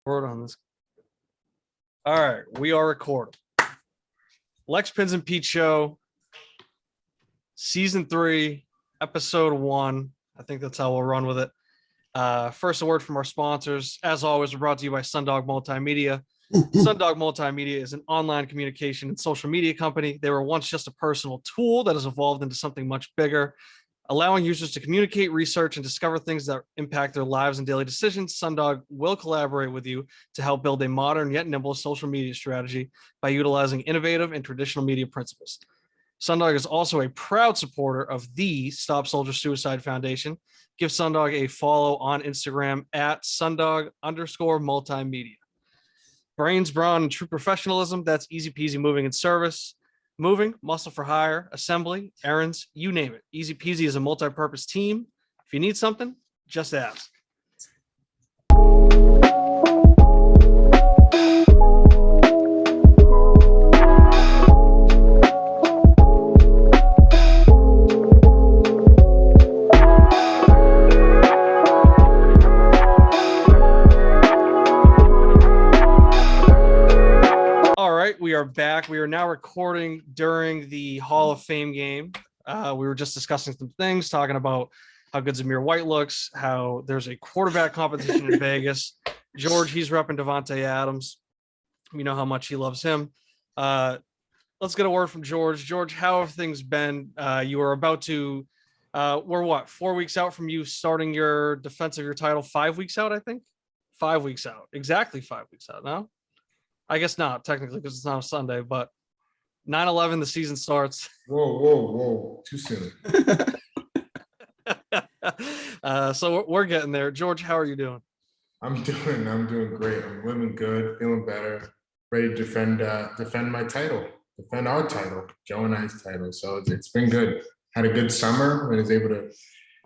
Word on this. All right, we are recording. Lex Pinz and Pete Show, Season 3, Episode 1. I think that's how we'll run with it. First, a word from our sponsors. As always, we're brought to you by Sundog Multimedia. Sundog Multimedia is an online communication and social media company. They were once just a personal tool that has evolved into something much bigger, allowing users to communicate, research, and discover things that impact their lives and daily decisions. Sundog will collaborate with you to help build a modern yet nimble social media strategy by utilizing innovative and traditional media principles. Sundog is also a proud supporter of the Stop Soldier Suicide Foundation. Give Sundog a follow on Instagram at Sundog_multimedia. Brains, brawn, and true professionalism. That's easy peasy moving and service. Moving, muscle for hire, assembly, errands, you name it. Easy peasy is a multi-purpose team. If you need something, just ask. We are back. We are now recording during the Hall of Fame game. We were just discussing some things, talking about how good Zamir White looks, how there's a quarterback competition in Vegas. George, he's repping Devontae Adams. We know how much he loves him. Let's get a word from George. George, how have things been? You were about to, we're what, 4 weeks out from you starting your defense of your title? 5 weeks out, I think? 5 weeks out. Exactly 5 weeks out now. I guess not technically because it's not a Sunday, but 9/11, the season starts. Whoa. Too soon. So we're getting there. George, how are you doing? I'm doing great. I'm living good, feeling better, ready to defend my title, defend our title, Joe and I's title. So it's been good. Had a good summer and was able to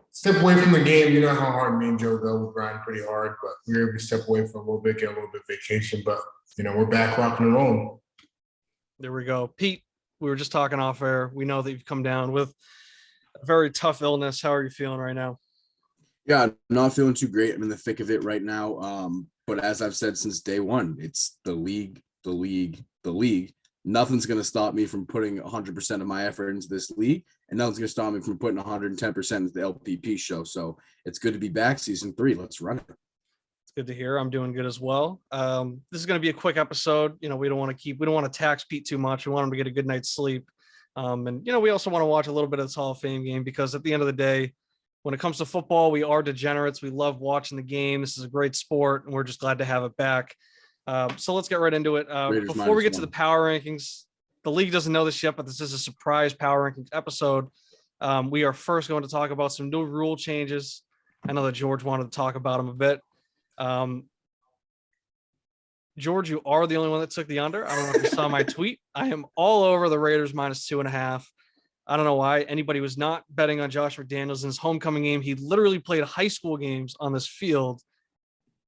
step away from the game. You know how hard me and Joe go. We grind pretty hard, but we were able to step away for a little bit, get a little bit of vacation. But we're back rocking and rolling. There we go. Pete, we were just talking off air. We know that you've come down with a very tough illness. How are you feeling right now? Yeah, not feeling too great. I'm in the thick of it right now. But as I've said since day one, it's the league. Nothing's going to stop me from putting 100% of my effort into this league, and nothing's going to stop me from putting 110% into the LPP show. So it's good to be back. Season 3. Let's run it. It's good to hear. I'm doing good as well. This is going to be a quick episode. We don't want to tax Pete too much. We want him to get a good night's sleep. And we also want to watch a little bit of this Hall of Fame game because at the end of the day, when it comes to football, we are degenerates. We love watching the game. This is a great sport, and we're just glad to have it back. So let's get right into it. Before we get to the power rankings, the league doesn't know this yet, but this is a surprise power rankings episode. We are first going to talk about some new rule changes. I know that George wanted to talk about them a bit. George, you are the only one that took the under. I don't know if you saw my tweet. I am all over the Raiders -2.5. I don't know why anybody was not betting on Josh McDaniels in his homecoming game. He literally played high school games on this field.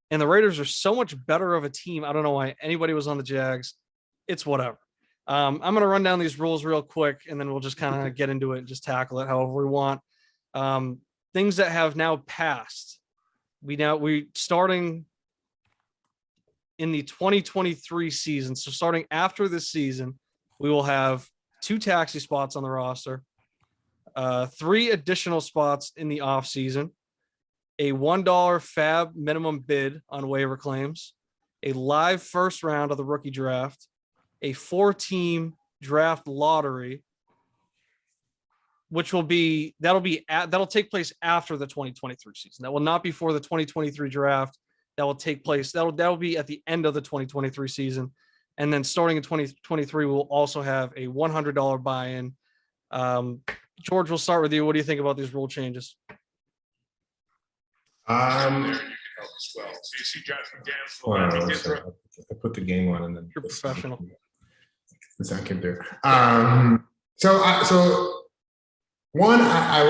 And the Raiders are so much better of a team. I don't know why anybody was on the Jags. It's whatever. I'm going to run down these rules real quick, and then we'll just kind of get into it and just tackle it however we want. Things that have now passed. We starting in the 2023 season. So starting after this season, we will have 2 taxi spots on the roster, 3 additional spots in the off season, a $1 fab minimum bid on waiver claims, a live first round of the rookie draft, a 4-team draft lottery, that'll take place after the 2023 season. That will not be for the 2023 draft. That will take place. That'll be at the end of the 2023 season. And then starting in 2023, we'll also have a $100 buy-in. George, we'll start with you. What do you think about these rule changes? I put the game on and then you're professional. This I can do. So one thing I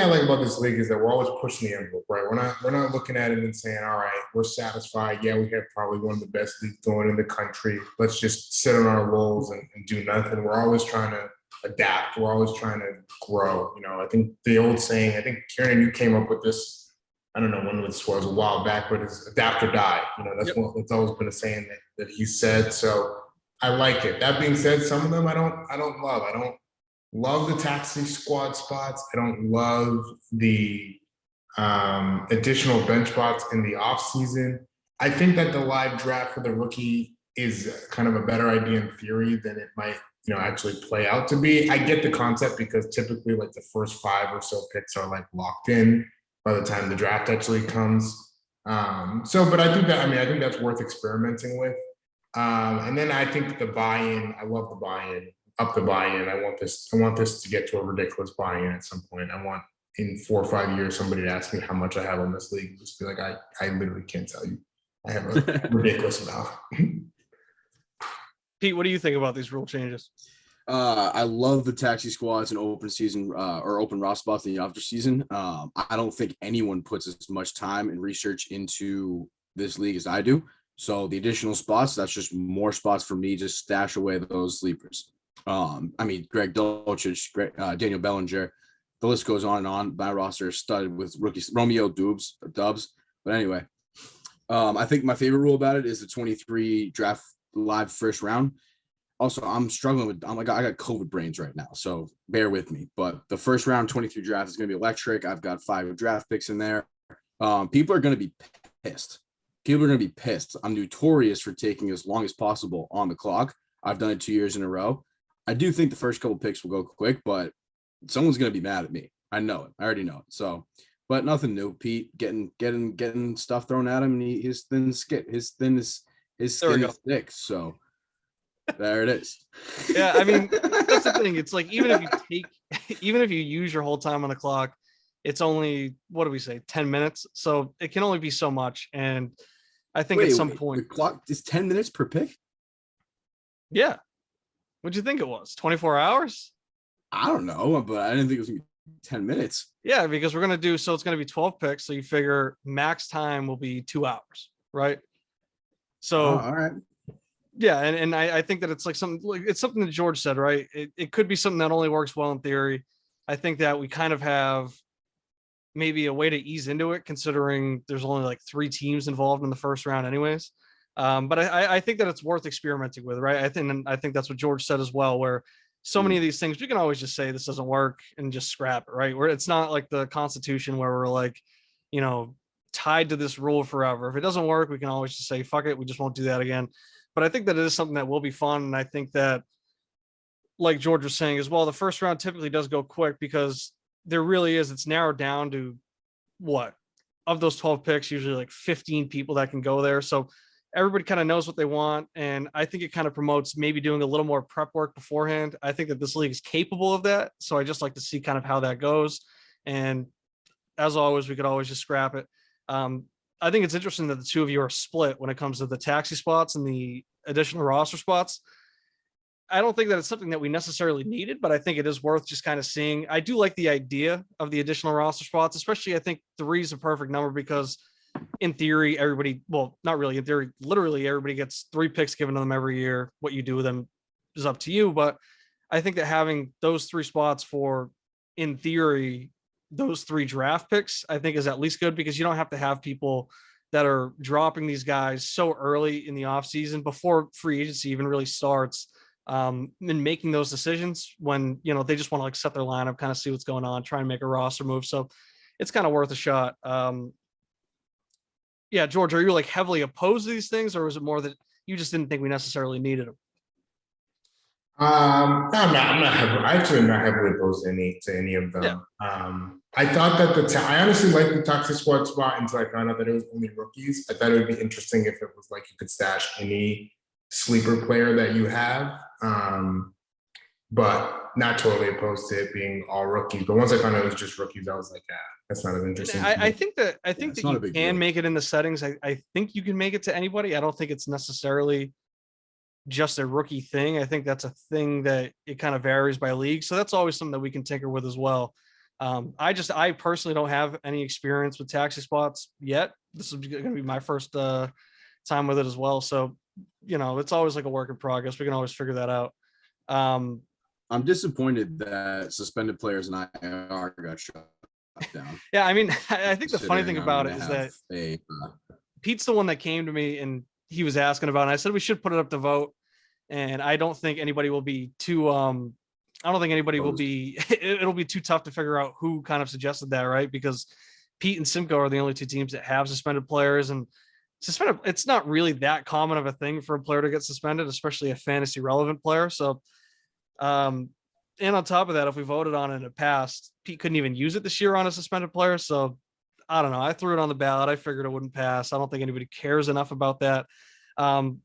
like about this league is that we're always pushing the envelope, right? We're not looking at it and saying, all right, we're satisfied. Yeah, we have probably one of the best leagues going in the country. Let's just sit on our roles and do nothing. We're always trying to adapt. We're always trying to grow. I think the old saying, I think Kieran, you came up with this I don't know when this was, a while back, but it's adapt or die. That's always been a saying that he said. So I like it. That being said, some of them I don't love. I don't love the taxi squad spots. I don't love the additional bench spots in the off season. I think that the live draft for the rookie is kind of a better idea in theory than it might, actually play out to be. I get the concept because typically like the first 5 or so picks are like locked in by the time the draft actually comes. But I think that's worth experimenting with. And then I think the buy-in, I love the buy-in, up the buy-in. I want this to get to a ridiculous buy-in at some point. I want in 4 or 5 years somebody to ask me how much I have on this league. Just be like, I literally can't tell you. I have a ridiculous amount. Pete, what do you think about these rule changes? I love the taxi squads and open season or open roster spots in the after season. I don't think anyone puts as much time and research into this league as I do. So the additional spots, that's just more spots for me to stash away those sleepers. Greg Dulcich, Daniel Bellinger, the list goes on and on. My roster is studded with rookies, Romeo Dubs. But anyway, I think my favorite rule about it is the 23 draft live first round. Also, I'm struggling with, I got COVID brains right now, so bear with me. But the first round 23 draft is going to be electric. I've got 5 draft picks in there. People are going to be pissed. I'm notorious for taking as long as possible on the clock. I've done it 2 years in a row. I do think the first couple picks will go quick, but someone's going to be mad at me. I know it. I already know it. So, but nothing new. Pete getting stuff thrown at him, and his skin is thick. So there it is. Yeah, I mean, that's the thing. It's like even if you use your whole time on the clock, it's only, what do we say, 10 minutes. So it can only be so much. And I think at some point the clock is 10 minutes per pick. Yeah. What'd you think it was? 24 hours? I don't know, but I didn't think it was gonna be 10 minutes. Yeah, because it's going to be 12 picks. So you figure max time will be 2 hours, right? So all right. Yeah, and I think that it's like something that George said, right? It could be something that only works well in theory. I think that we kind of have maybe a way to ease into it, considering there's only like 3 teams involved in the first round anyways. But I think that it's worth experimenting with, right? I think that's what George said as well, where so many of these things, we can always just say this doesn't work and just scrap it, right? Where it's not like the Constitution where we're like, tied to this rule forever. If it doesn't work, we can always just say, fuck it, we just won't do that again. But I think that it is something that will be fun. And I think that, like George was saying as well, the first round typically does go quick because there really is, it's narrowed down to what? Of those 12 picks, usually like 15 people that can go there. So everybody kind of knows what they want. And I think it kind of promotes maybe doing a little more prep work beforehand. I think that this league is capable of that. So I just like to see kind of how that goes. And as always, we could always just scrap it. I think it's interesting that the two of you are split when it comes to the taxi spots and the additional roster spots. I don't think that it's something that we necessarily needed, but I think it is worth just kind of seeing. I do like the idea of the additional roster spots, especially I think 3 is a perfect number because in theory, everybody, well, not really in theory, literally everybody gets 3 picks given to them every year. What you do with them is up to you. But I think that having those 3 spots for, in theory, those 3 draft picks, I think is at least good because you don't have to have people that are dropping these guys so early in the offseason before free agency even really starts, and making those decisions when, they just want to like set their lineup, kind of see what's going on, try and make a roster move. So it's kind of worth a shot. Yeah, George, are you like heavily opposed to these things, or was it more that you just didn't think we necessarily needed them? I'm not actually not heavily opposed to any of them. Yeah. I thought that I honestly liked the Toxic Squad spot until I found out that it was only rookies. I thought it would be interesting if it was like you could stash any sleeper player that you have, but not totally opposed to it being all rookies. But once I found out it was just rookies, I was like, that's not as interesting. I think that you can make it in the settings. I think you can make it to anybody. I don't think it's necessarily just a rookie thing. I think that's a thing that it kind of varies by league. So that's always something that we can tinker with as well. I personally don't have any experience with taxi spots yet. This is going to be my first time with it as well. So, it's always like a work in progress. We can always figure that out. I'm disappointed that suspended players and IR got shut down. Yeah, I mean, I think the funny thing Considering I'm about gonna it is have that a Pete's the one that came to me and he was asking about it. And I said we should put it up to vote. And I don't think anybody will be too I don't think anybody will Opposed. be it'll be too tough to figure out who kind of suggested that, right? Because Pete and Simcoe are the only two teams that have suspended players, and suspended it's not really that common of a thing for a player to get suspended, especially a fantasy relevant player. So and on top of that, if we voted on it and it passed, Pete couldn't even use it this year on a suspended player. So I don't know. I threw it on the ballot. I figured it wouldn't pass. I don't think anybody cares enough about that. Um,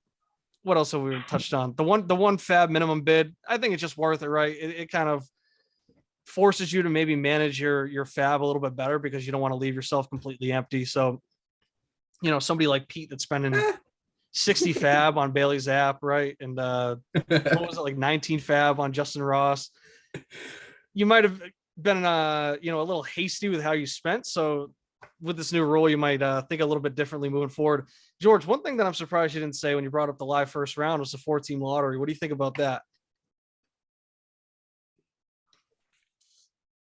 what else have we touched on? The one fab minimum bid. I think it's just worth it, right? It kind of forces you to maybe manage your fab a little bit better because you don't want to leave yourself completely empty. So, somebody like Pete that's spending 60 fab on Bailey Zapp, right? And what was it, like 19 fab on Justin Ross? You might have been a little hasty with how you spent. So with this new rule, you might think a little bit differently moving forward. George, one thing that I'm surprised you didn't say when you brought up the live first round was the 4-team lottery. What do you think about that?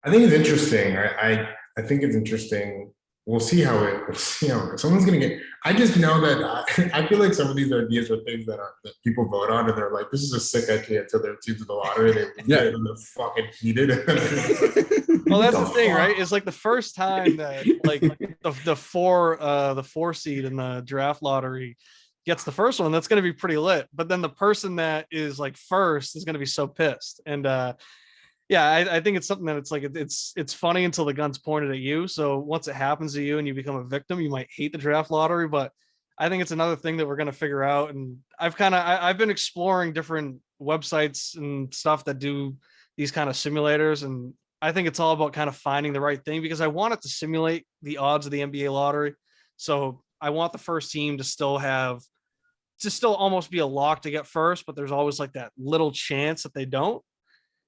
I think it's interesting. I think it's interesting. We'll see how it. We'll see how someone's gonna get. I just know that I feel like some of these ideas are things that people vote on, and they're like, "This is a sick idea." Until their teams in the lottery, they get it and they're fucking heated. Well, that's the thing, right? It's like the first time that like the four seed in the draft lottery gets the first one, that's going to be pretty lit. But then the person that is like first is going to be so pissed. And yeah, I think it's something that it's like it's funny until the gun's pointed at you. So once it happens to you and you become a victim, you might hate the draft lottery. But I think it's another thing that we're going to figure out. And I've been exploring different websites and stuff that do these kind of simulators, and I think it's all about kind of finding the right thing because I want it to simulate the odds of the NBA lottery. So I want the first team to still almost be a lock to get first, but there's always like that little chance that they don't.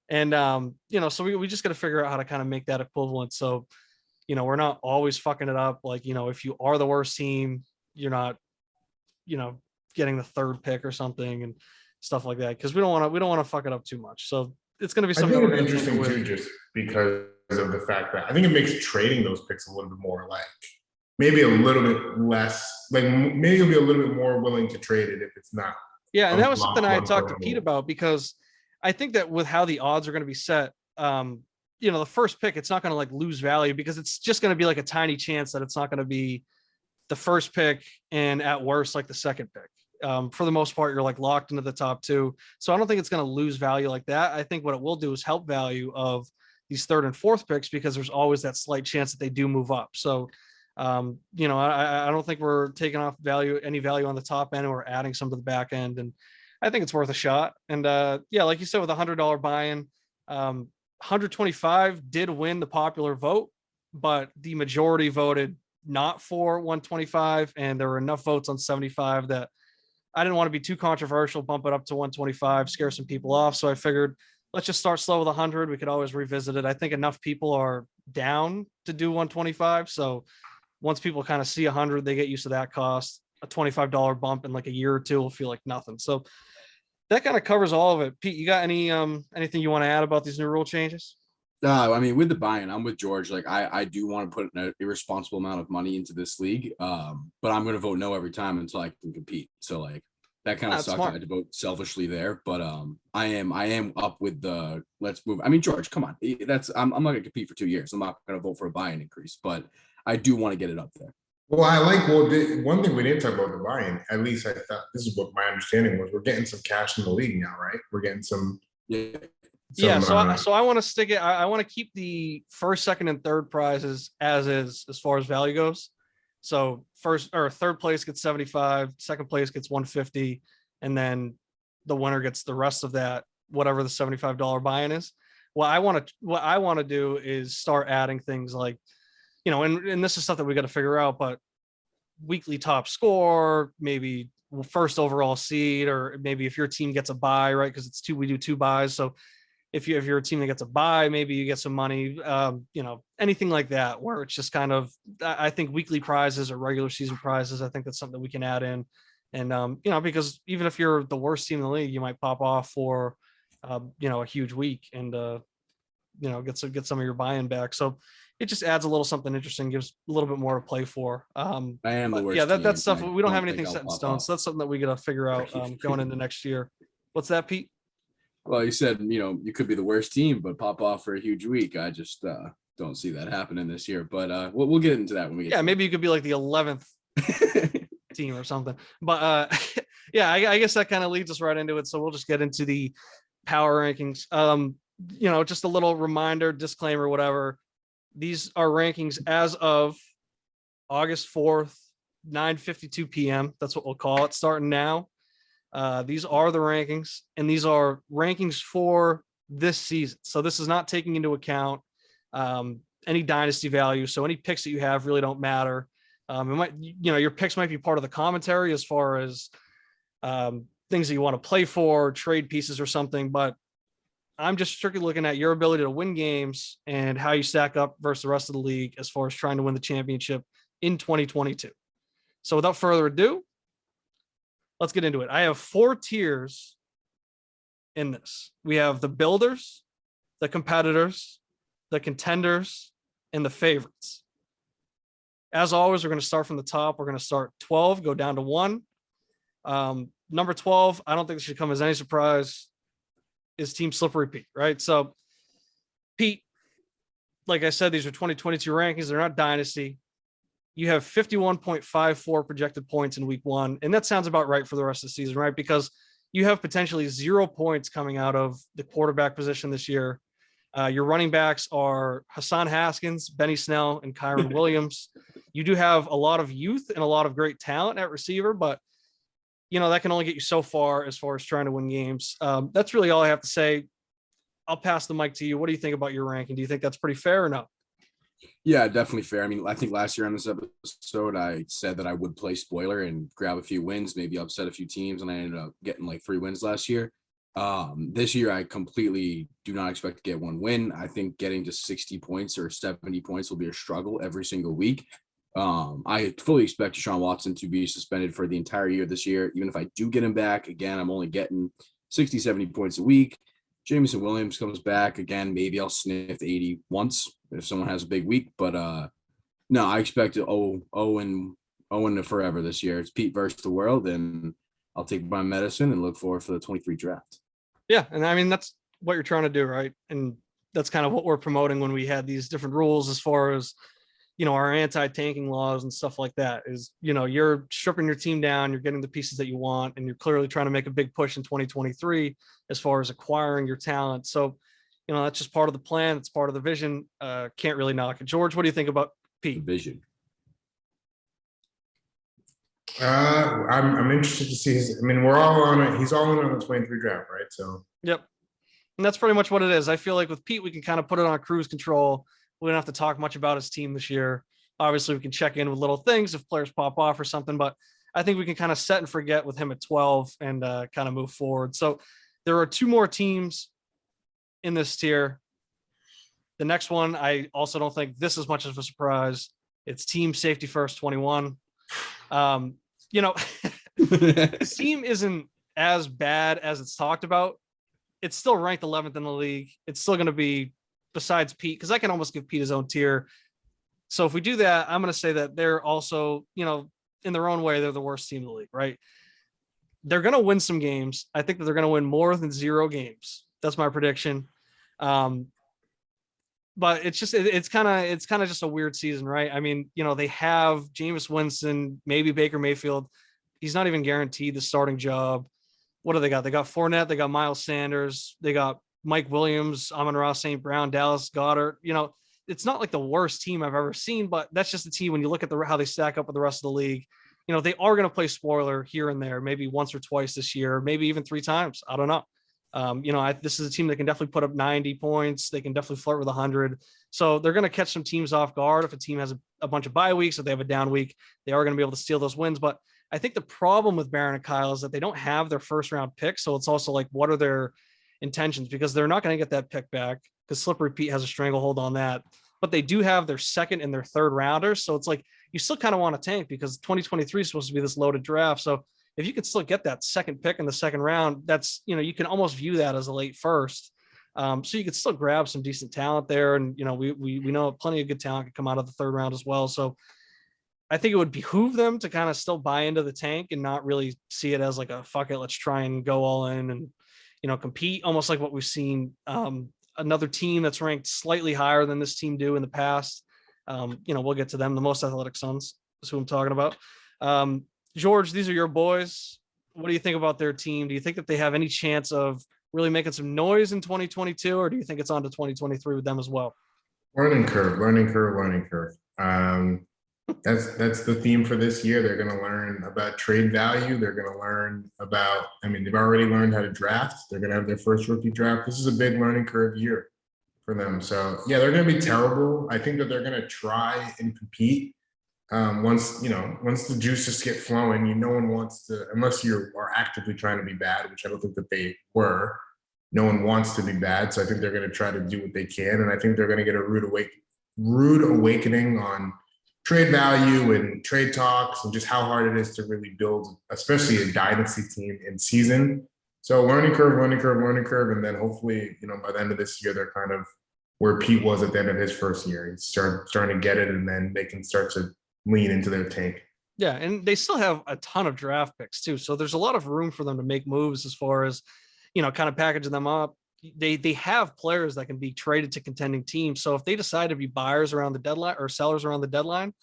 And so we just got to figure out how to kind of make that equivalent. So, we're not always fucking it up. Like, if you are the worst team, you're not, getting the third pick or something and stuff like that. Cause we don't want to fuck it up too much. So it's going to be I something think that we're it's going to interesting too, just because of the fact that I think it makes trading those picks a little bit more like maybe a little bit less, like maybe you'll be a little bit more willing to trade it if it's not. Yeah. And that was something I had one talked per to Pete rule. about because I think that with how the odds are going to be set, the first pick, it's not going to like lose value because it's just going to be like a tiny chance that it's not going to be the first pick and at worst, like the second pick. For the most part, you're like locked into the top two. So I don't think it's going to lose value like that. I think what it will do is help value of these third and fourth picks because there's always that slight chance that they do move up. So, I don't think we're taking off any value on the top end, and we're adding some to the back end. And I think it's worth a shot. And yeah, like you said, with $100 buy-in, 125 did win the popular vote, but the majority voted not for 125, and there were enough votes on 75 that I didn't want to be too controversial, bump it up to 125, scare some people off. So I figured let's just start slow with 100. We could always revisit it. I think enough people are down to do 125. So once people kind of see 100, they get used to that cost. A $25 bump in like a year or two will feel like nothing. So that kind of covers all of it. Pete, you got anything you want to add about these new rule changes? I mean, with the buy-in, I'm with George. Like, I do want to put an irresponsible amount of money into this league, but I'm going to vote no every time until I can compete. So, like, that kind of That's sucks. smart. I had to vote selfishly there, but I am up with the let's move. I mean, George, come on. I'm not going to compete for 2 years. I'm not going to vote for a buy-in increase, but I do want to get it up there. Well, one thing we didn't talk about the buy-in, at least I thought this is what my understanding was. We're getting some cash in the league now, right? We're getting some. Yeah. Yeah, so I want to stick it. I want to keep the first, second, and third prizes as is as far as value goes. So first or third place gets 75, second place gets 150, and then the winner gets the rest of that, whatever the $75 buy-in is. What I want to do is start adding things like, and this is stuff that we got to figure out, but weekly top score, maybe first overall seed, or maybe if your team gets a buy, right? Because we do two buys. So if you're a team that gets a buy, maybe you get some money, anything like that, where it's just kind of, I think weekly prizes or regular season prizes, I think that's something that we can add in. And, because even if you're the worst team in the league, you might pop off for, a huge week and, get some of your buy-in back. So it just adds a little something interesting, gives a little bit more to play for. I am the But worst. yeah, team. that's stuff I we don't have think anything I'll set in pop stone. off. So that's something that we got to figure out going into next year. What's that, Pete? Well, you said, you could be the worst team, but pop off for a huge week. I just don't see that happening this year. But we'll get into that when we get. Yeah, maybe you could be like the 11th team or something. But yeah, I guess that kind of leads us right into it. So we'll just get into the power rankings. Just a little reminder, disclaimer, whatever. These are rankings as of August 4th, 9:52 p.m. That's what we'll call it, starting now. These are the rankings, and these are rankings for this season. So this is not taking into account any dynasty value. So any picks that you have really don't matter. It might, your picks might be part of the commentary as far as things that you want to play for, trade pieces or something. But I'm just strictly looking at your ability to win games and how you stack up versus the rest of the league as far as trying to win the championship in 2022. So without further ado, let's get into it. I have 4 tiers in this. We have the builders, the competitors, the contenders, and the favorites. As always, we're going to start from the top. We're going to start 12, go down to 1. Number 12, I don't think it should come as any surprise, is Team Slippery Pete, right? So, Pete, like I said, these are 2022 rankings. They're not dynasty. You have 51.54 projected points in week 1. And that sounds about right for the rest of the season, right? Because you have potentially 0 points coming out of the quarterback position this year. Your running backs are Hassan Haskins, Benny Snell, and Kyron Williams. You do have a lot of youth and a lot of great talent at receiver, but that can only get you so far as trying to win games. That's really all I have to say. I'll pass the mic to you. What do you think about your ranking? Do you think that's pretty fair or no? Yeah, definitely fair. I mean, I think last year on this episode, I said that I would play spoiler and grab a few wins, maybe upset a few teams, and I ended up getting like 3 wins last year. This year, I completely do not expect to get 1 win. I think getting to 60 points or 70 points will be a struggle every single week. I fully expect Deshaun Watson to be suspended for the entire year this year. Even if I do get him back, again, I'm only getting 60, 70 points a week. Jameson Williams comes back again. Maybe I'll sniff 80 once if someone has a big week. But no, I expect to Owen to forever this year. It's Pete versus the world, and I'll take my medicine and look forward for the 23 draft. Yeah, and I mean that's what you're trying to do, right? And that's kind of what we're promoting when we had these different rules as far as our anti-tanking laws and stuff like that is, you're stripping your team down, you're getting the pieces that you want, and you're clearly trying to make a big push in 2023 as far as acquiring your talent. So, that's just part of the plan. It's part of the vision. Can't really knock it. George, what do you think about Pete? Vision. I'm interested to see we're all on it. He's all in on the 23 draft, right? So, yep. And that's pretty much what it is. I feel like with Pete, we can kind of put it on cruise control. We don't have to talk much about his team this year. Obviously, we can check in with little things if players pop off or something, but I think we can kind of set and forget with him at 12 and kind of move forward. So there are 2 more teams in this tier. The next one, I also don't think this is much of a surprise. It's Team Safety First 21. This team isn't as bad as it's talked about. It's still ranked 11th in the league. It's still going to be, besides Pete, because I can almost give Pete his own tier. So if we do that, I'm going to say that they're also, in their own way, they're the worst team in the league, right? They're going to win some games. I think that they're going to win more than 0 games. That's my prediction. But it's kind of just a weird season, right? I mean, they have Jameis Winston, maybe Baker Mayfield. He's not even guaranteed the starting job. What do they got? They got Fournette. They got Miles Sanders. They got Mike Williams, Amon-Ra St. Brown, Dallas Goedert. It's not like the worst team I've ever seen, but that's just the team when you look at how they stack up with the rest of the league. They are going to play spoiler here and there, maybe once or twice this year, maybe even 3 times. I don't know. This is a team that can definitely put up 90 points. They can definitely flirt with 100. So they're going to catch some teams off guard. If a team has a bunch of bye weeks, if they have a down week, they are going to be able to steal those wins. But I think the problem with Barron and Kyle is that they don't have their first round pick. So it's also like, what are their intentions? Because they're not going to get that pick back because Slippery Pete has a stranglehold on that. But they do have their 2nd and their 3rd rounders. So it's like you still kind of want to tank because 2023 is supposed to be this loaded draft. So if you could still get that 2nd pick in the 2nd round, that's, you can almost view that as a late first. So you could still grab some decent talent there. And, we know plenty of good talent could come out of the third round as well. So I think it would behoove them to kind of still buy into the tank and not really see it as like a fuck it, let's try and go all in and, compete, almost like what we've seen. Another team that's ranked slightly higher than this team do in the past. We'll get to them. The Most Athletic Suns is who I'm talking about. George, these are your boys. What do you think about their team? Do you think that they have any chance of really making some noise in 2022, or do you think it's on to 2023 with them as well? Learning curve, learning curve, learning curve. That's the theme for this year. They're going to learn about trade value. They're going to learn about, they've already learned how to draft. They're going to have their first rookie draft. This is a big learning curve year for them. So yeah, they're going to be terrible. I think that they're going to try and compete. Once the juices get flowing, no one wants to, unless you are actively trying to be bad, which I don't think that they were. No one wants to be bad. So I think they're going to try to do what they can. And I think they're going to get a rude awakening on trade value and trade talks and just how hard it is to really build, especially a dynasty team in season. So learning curve, learning curve, learning curve. And then hopefully, by the end of this year, they're kind of where Pete was at the end of his first year. He's starting to get it, and then they can start to lean into their tank. Yeah, and they still have a ton of draft picks too. So there's a lot of room for them to make moves as far as, kind of packaging them up. They have players that can be traded to contending teams. So if they decide to be buyers around the deadline or sellers around the deadline,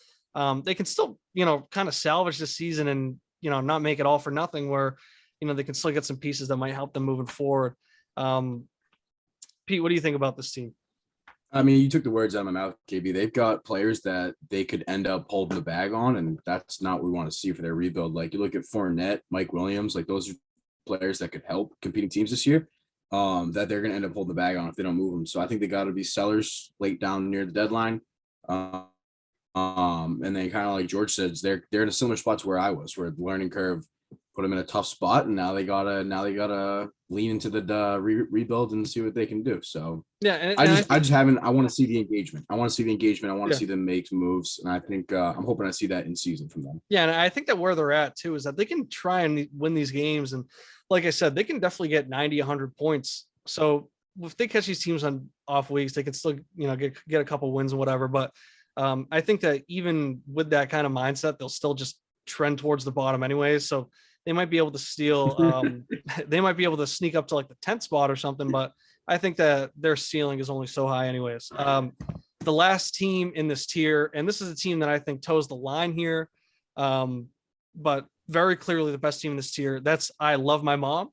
they can still, kind of salvage this season and, not make it all for nothing, where, they can still get some pieces that might help them moving forward. Pete, what do you think about this team? You took the words out of my mouth, KB. They've got players that they could end up holding the bag on, and that's not what we want to see for their rebuild. Like, you look at Fournette, Mike Williams, like those are players that could help competing teams this year, that they're going to end up holding the bag on if they don't move them. So I think they got to be sellers late down near the deadline. And then kind of like George says, they're in a similar spot to where I was, where the learning curve put them in a tough spot, and now they gotta lean into the rebuild and see what they can do. So yeah, and I want to see the engagement. I want to see them make moves, and I think I'm hoping I see that in season from them. Yeah, and I think that where they're at too is that they can try and win these games, and like I said, they can definitely get 90, 100 points. So if they catch these teams on off weeks, they can still get a couple wins and whatever. But I think that even with that kind of mindset, they'll still just trend towards the bottom anyways. So they might be able to steal. They might be able to sneak up to like the 10th spot or something. But I think that their ceiling is only so high anyways. The last team in this tier, and this is a team that I think toes the line here, but very clearly the best team in this tier. That's I Love My Mom.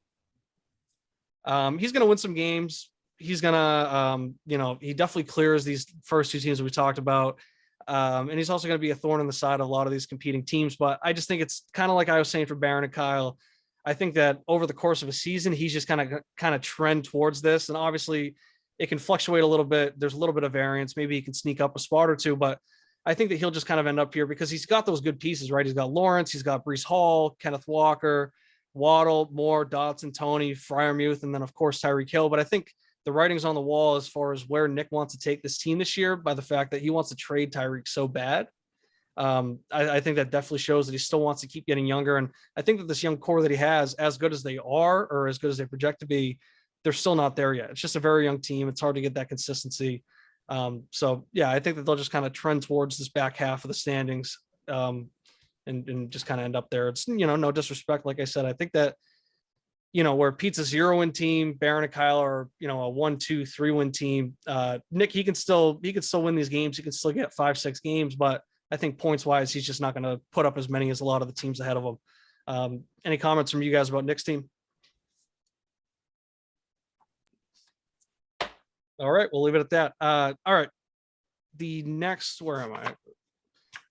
He's going to win some games. He's going to, he definitely clears these first two teams that we talked about. And he's also going to be a thorn in the side of a lot of these competing teams. But I just think it's kind of like I was saying for Barron and Kyle. I think that over the course of a season, he's just kind of trend towards this. And obviously it can fluctuate a little bit. There's a little bit of variance. Maybe he can sneak up a spot or two, but I think that he'll just kind of end up here because he's got those good pieces, right? He's got Lawrence, he's got Breece Hall, Kenneth Walker, Waddle, Moore, Dotson, Tony, Freiermuth, and then of course Tyreek Hill. But I think the writing's on the wall as far as where Nick wants to take this team this year by the fact that he wants to trade Tyreek so bad. I think that definitely shows that he still wants to keep getting younger. And I think that this young core that he has, as good as they are, or as good as they project to be, they're still not there yet. It's just a very young team. It's hard to get that consistency. So yeah, I think that they'll just kind of trend towards this back half of the standings, and just kind of end up there. It's, no disrespect. Like I said, I think that, where Pete's a 0-win team, Barron and Kyle are, a 1-2-3-win team. Nick, he can still win these games. He can still get 5-6 games, but I think points wise, he's just not going to put up as many as a lot of the teams ahead of him. Any comments from you guys about Nick's team? All right, we'll leave it at that. All right. The next, where am I?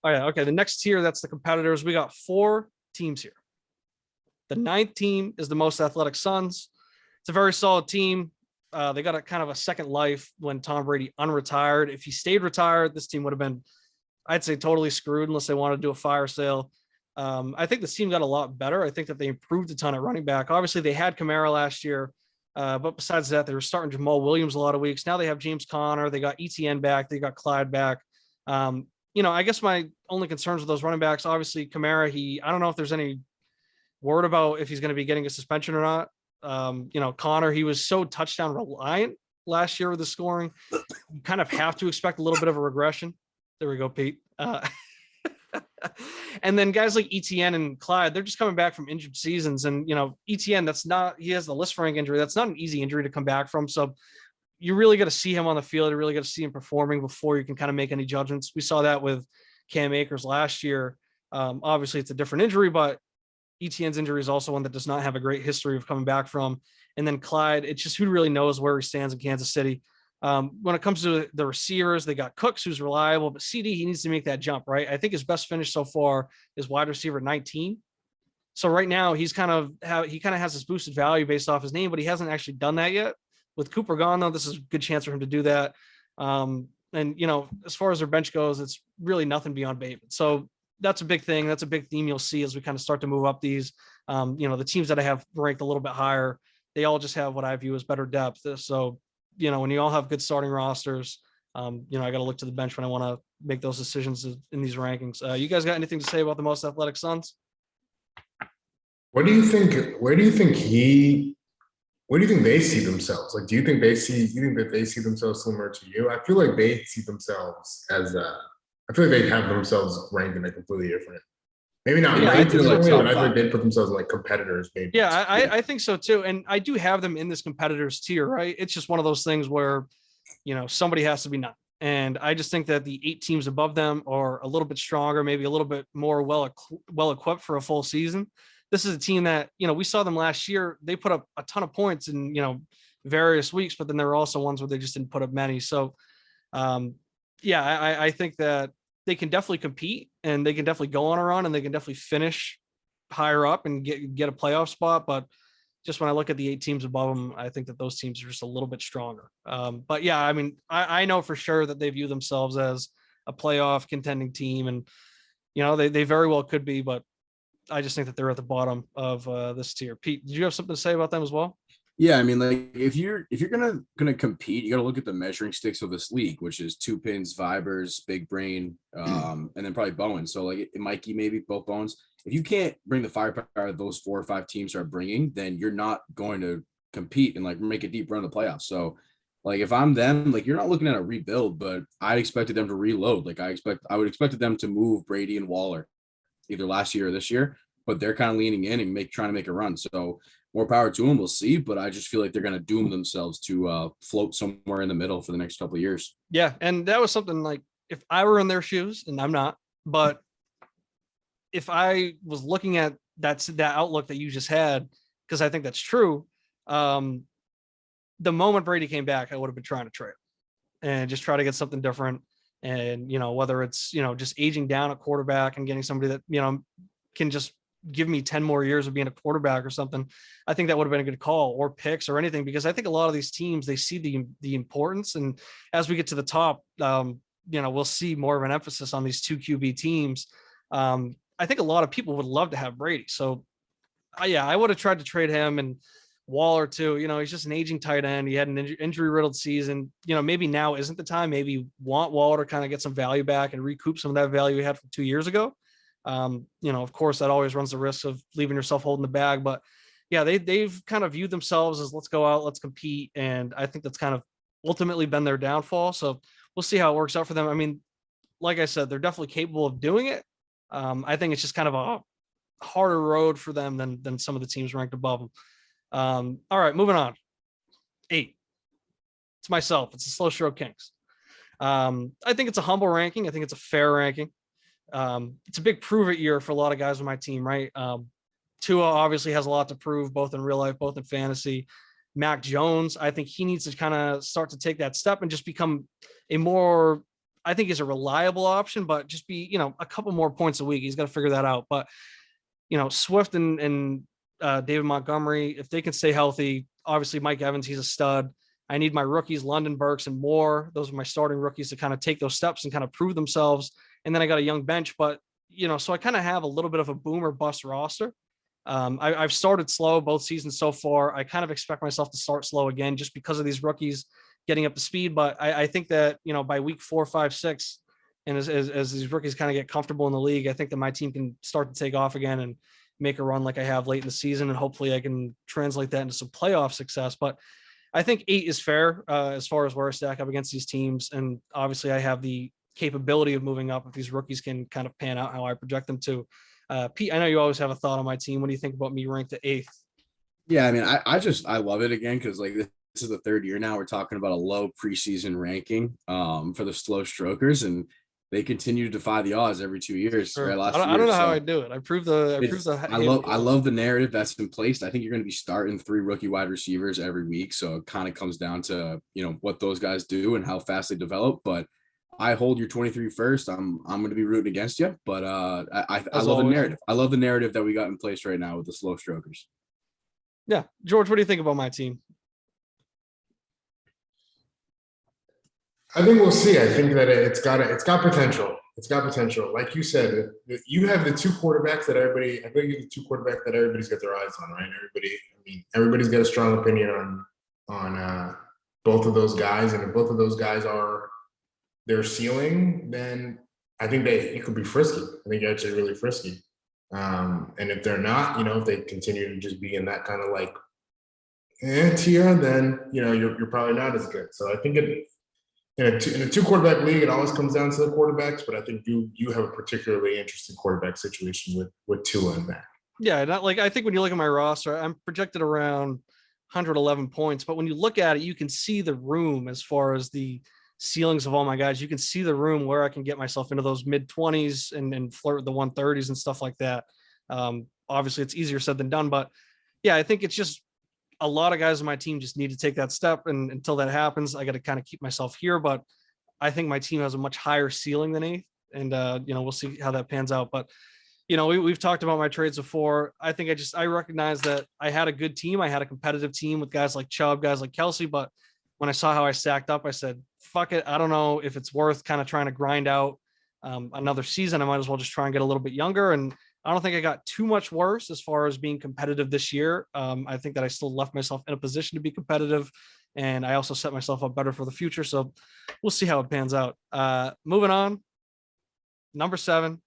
Oh yeah, okay. The next tier, that's the competitors. We got 4 teams here. The 9th team is the Most Athletic Suns. It's a very solid team. They got a kind of a second life when Tom Brady unretired. If he stayed retired, this team would have been, I'd say, totally screwed unless they wanted to do a fire sale. I think this team got a lot better. I think that they improved a ton at running back. Obviously, they had Kamara last year. But besides that, they were starting Jamal Williams a lot of weeks. Now they have James Conner. They got ETN back. They got Clyde back. I guess my only concerns with those running backs, obviously Kamara, I don't know if there's any word about if he's going to be getting a suspension or not. Conner, he was so touchdown reliant last year with the scoring. You kind of have to expect a little bit of a regression. There we go, Pete. And then guys like ETN and Clyde, they're just coming back from injured seasons. And, ETN, he has the Lisfranc injury. That's not an easy injury to come back from. So you really got to see him on the field. You really got to see him performing before you can kind of make any judgments. We saw that with Cam Akers last year. Obviously, it's a different injury, but ETN's injury is also one that does not have a great history of coming back from. And then Clyde, it's just who really knows where he stands in Kansas City. When it comes to the receivers, they got Cooks, who's reliable, but CD, he needs to make that jump, right? I think his best finish so far is wide receiver 19. So right now he kind of has this boosted value based off his name, but he hasn't actually done that yet. With Cooper gone, though, this is a good chance for him to do that. And as far as their bench goes, it's really nothing beyond Bateman. So that's a big thing. That's a big theme you'll see as we kind of start to move up these. The teams that I have ranked a little bit higher, they all just have what I view as better depth. So when you all have good starting rosters, I got to look to the bench when I want to make those decisions in these rankings. You guys got anything to say about the most athletic Suns? What do you think? Where do you think they see themselves? Like, do you think that they see themselves similar to you? I feel like they see themselves as I feel like they have themselves ranked in a completely different. Maybe not ranked in a way, but I think they put themselves like competitors. Maybe. Yeah, I think so too. And I do have them in this competitors tier, right? It's just one of those things where, somebody has to be not. And I just think that the 8 teams above them are a little bit stronger, maybe a little bit more well equipped for a full season. This is a team that, we saw them last year. They put up a ton of points in, various weeks, but then there were also ones where they just didn't put up many. So, I think that they can definitely compete and they can definitely go on a run and they can definitely finish higher up and get a playoff spot. But just when I look at the 8 teams above them, I think that those teams are just a little bit stronger. But yeah, I mean, I know for sure that they view themselves as a playoff contending team, and they very well could be, but I just think that they're at the bottom of this tier. Pete, did you have something to say about them as well? Yeah, I mean, like if you're gonna compete, you got to look at the measuring sticks of this league, which is 2 Pinz, Vibers, Big Brain, and then probably Bowen. So like Mikey, maybe both Bones. If you can't bring the firepower that those 4 or 5 teams are bringing, then you're not going to compete and like make a deep run in the playoffs. So like if I'm them, like you're not looking at a rebuild, but I expected them to reload. Like I would expected them to move Brady and Waller either last year or this year, but they're kind of leaning in and trying to make a run. So more power to them. We'll see, but I just feel like they're going to doom themselves to float somewhere in the middle for the next couple of years. Yeah, and that was something like if I were in their shoes, and I'm not, but if I was looking at that outlook that you just had, because I think that's true. The moment Brady came back, I would have been trying to trade and just try to get something different. And whether it's just aging down at quarterback and getting somebody that can just give me 10 more years of being a quarterback or something, I think that would have been a good call, or picks or anything, because I think a lot of these teams, they see the importance. And as we get to the top, we'll see more of an emphasis on these 2 QB teams. I think a lot of people would love to have Brady. So I would have tried to trade him, and Waller too. He's just an aging tight end. He had an injury riddled season. Maybe now isn't the time. Maybe you want Waller to kind of get some value back and recoup some of that value he had from 2 years ago. Of course, that always runs the risk of leaving yourself holding the bag, but yeah, they've kind of viewed themselves as let's go out, let's compete. And I think that's kind of ultimately been their downfall. So we'll see how it works out for them. I mean, like I said, they're definitely capable of doing it. I think it's just kind of a harder road for them than some of the teams ranked above them. All right, moving on. 8. It's myself. It's the Slow Stroke Kings. I think it's a humble ranking. I think it's a fair ranking. It's a big prove it year for a lot of guys on my team, right? Tua obviously has a lot to prove, both in real life, both in fantasy. Mac Jones, I think he needs to kind of start to take that step and just become I think he's a reliable option, but just be, a couple more points a week. He's got to figure that out. But, Swift and David Montgomery, if they can stay healthy, obviously Mike Evans, he's a stud. I need my rookies, London Burks and Moore. Those are my starting rookies to kind of take those steps and kind of prove themselves. And then I got a young bench, but, so I kind of have a little bit of a boom or bust roster. I've started slow both seasons so far. I kind of expect myself to start slow again, just because of these rookies getting up to speed. But I think that, by week 4, 5, 6, and as these rookies kind of get comfortable in the league, I think that my team can start to take off again and make a run like I have late in the season. And hopefully I can translate that into some playoff success. But I think 8 is fair as far as where I stack up against these teams. And obviously I have the capability of moving up if these rookies can kind of pan out how I project them to. Pete, I know you always have a thought on my team. What do you think about me ranked at 8th? Yeah, I mean, I love it again because like this is the third year now we're talking about a low preseason ranking for the slow strokers, and they continue to defy the odds every 2 years. Sure. Right, last I year. don't know how I So do it. I prove the I love the narrative that's in place. I think you're going to be starting 3 rookie wide receivers every week, so it kind of comes down to what those guys do and how fast they develop. But I hold your 23 first. I'm going to be rooting against you, but I As love the always. narrative. I love the narrative that we got in place right now with the slow strokers. Yeah. George, what do you think about my team? I think we'll see. I think that it's got potential. It's got potential. Like you said, you have the 2 quarterbacks that everybody. I think you have the 2 quarterbacks that everybody's got their eyes on, right? Everybody's got a strong opinion on both of those guys, and if both of those guys are their ceiling, then I think it could be frisky. I think actually really frisky. And if they're not, if they continue to just be in that kind of like tier, then you're probably not as good. So I think in a 2 quarterback league, it always comes down to the quarterbacks. But I think you have a particularly interesting quarterback situation with Tua and that. Yeah, not like I think when you look at my roster, I'm projected around 111 points. But when you look at it, you can see the room as far as the ceilings of all my guys. You can see the room where I can get myself into those mid 20s and flirt with the 130s and stuff like that. Obviously, it's easier said than done, but yeah, I think it's just a lot of guys on my team just need to take that step. And until that happens, I got to kind of keep myself here. But I think my team has a much higher ceiling than 8th. And, we'll see how that pans out. But, we've talked about my trades before. I think I recognize that I had a good team. I had a competitive team with guys like Chubb, guys like Kelsey. But when I saw how I stacked up, I said, fuck it. I don't know if it's worth kind of trying to grind out another season. I might as well just try and get a little bit younger. And I don't think I got too much worse as far as being competitive this year. I think that I still left myself in a position to be competitive, and I also set myself up better for the future. So we'll see how it pans out. Moving on, number 7,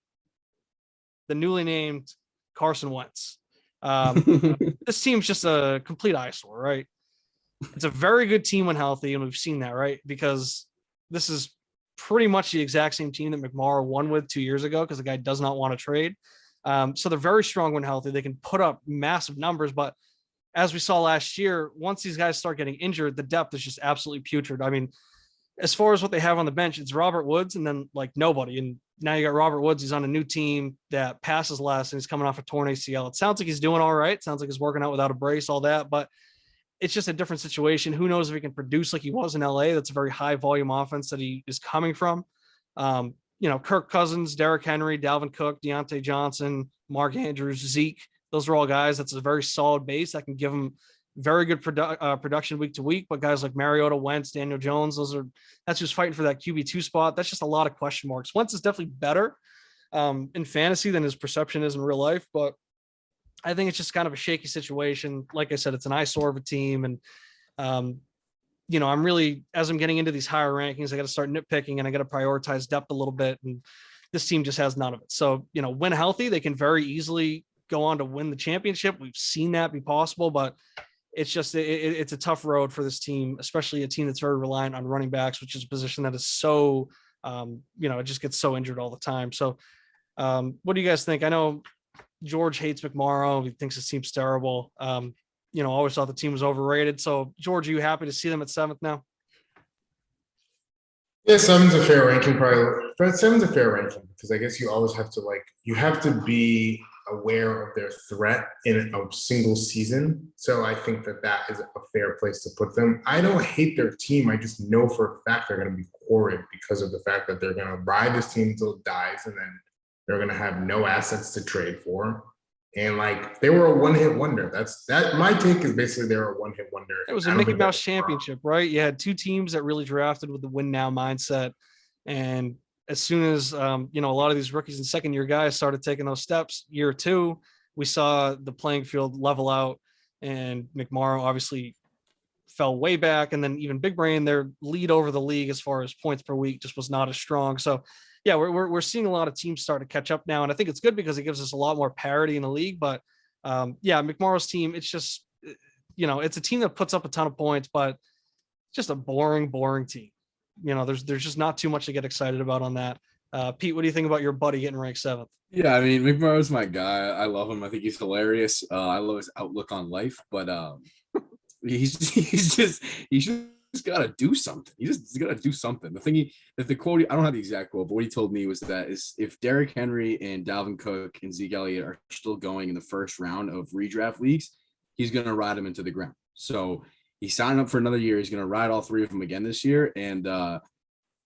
the newly named Carson Wentz. This team's just a complete eyesore, right? It's a very good team when healthy, and we've seen that, right? Because this is pretty much the exact same team that McMorrow won with 2 years ago because the guy does not want to trade. So they're very strong when healthy. They can put up massive numbers, but as we saw last year, once these guys start getting injured, the depth is just absolutely putrid. I mean, as far as what they have on the bench, it's Robert Woods and then like nobody. And now you got Robert Woods. He's on a new team that passes less and he's coming off a torn ACL. It sounds like he's doing all right. It sounds like he's working out without a brace, all that, but it's just a different situation. Who knows if he can produce like he was in LA? That's a very high volume offense that he is coming from. Kirk Cousins, Derrick Henry, Dalvin Cook, Deontay Johnson, Mark Andrews, Zeke. Those are all guys. That's a very solid base that can give them very good production week to week. But guys like Mariota, Wentz, Daniel Jones, that's just fighting for that QB2 spot. That's just a lot of question marks. Wentz is definitely better in fantasy than his perception is in real life. But I think it's just kind of a shaky situation. Like I said, it's an eyesore of a team. And, I'm really, as I'm getting into these higher rankings, I got to start nitpicking and I got to prioritize depth a little bit. And this team just has none of it. So, when healthy, they can very easily go on to win the championship. We've seen that be possible, but it's just, it's a tough road for this team, especially a team that's very reliant on running backs, which is a position that is so, it just gets so injured all the time. So what do you guys think? I know George hates McMorrow. He thinks his team's terrible. Always thought the team was overrated. So George, are you happy to see them at 7th now? Yeah, 7's a fair ranking, probably. 7's a fair ranking because I guess you always have to be aware of their threat in a single season. So I think that is a fair place to put them. I don't hate their team. I just know for a fact they're going to be horrid because of the fact that they're going to ride this team until it dies, and then they're going to have no assets to trade for. And they were a one-hit wonder. My take is basically they were a one-hit wonder. It was a Mickey Mouse championship, right? You had 2 teams that really drafted with the win now mindset. And as soon as, a lot of these rookies and second-year guys started taking those steps, year 2, we saw the playing field level out, and McMorrow obviously fell way back. And then even Big Brain, their lead over the league as far as points per week just was not as strong. So yeah, we're seeing a lot of teams start to catch up now. And I think it's good because it gives us a lot more parity in the league. But McMorrow's team, it's just, it's a team that puts up a ton of points, but just a boring team. There's just not too much to get excited about on that. Pete, what do you think about your buddy getting ranked 7th? Yeah, I mean, McMurray's my guy. I love him. I think he's hilarious. I love his outlook on life, but he's just got to do something. He's got to do something. The quote, I don't have the exact quote, but what he told me was that is if Derrick Henry and Dalvin Cook and Zeke Elliott are still going in the first round of redraft leagues, he's going to ride them into the ground. So he signed up for another year. He's going to ride all 3 of them again this year. And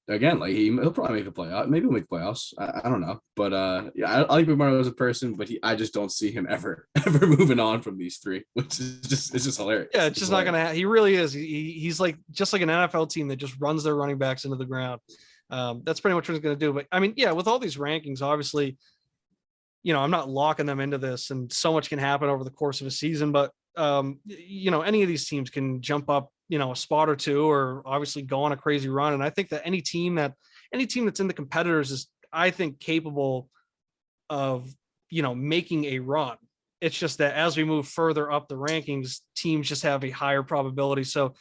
again, like he'll probably make the playoff. Maybe he'll make the playoffs. I don't know. But yeah, I like McMurray as a person, but I just don't see him ever moving on from these 3, which is just hilarious. Yeah, it's just not going to. He really is. He's like just like an NFL team that just runs their running backs into the ground. That's pretty much what he's going to do. But I mean, yeah, with all these rankings, obviously, I'm not locking them into this, and so much can happen over the course of a season. But any of these teams can jump up, a spot or 2, or obviously go on a crazy run. And I think that any team that's in the competitors is, I think, capable of, making a run. It's just that as we move further up the rankings, teams just have a higher probability. So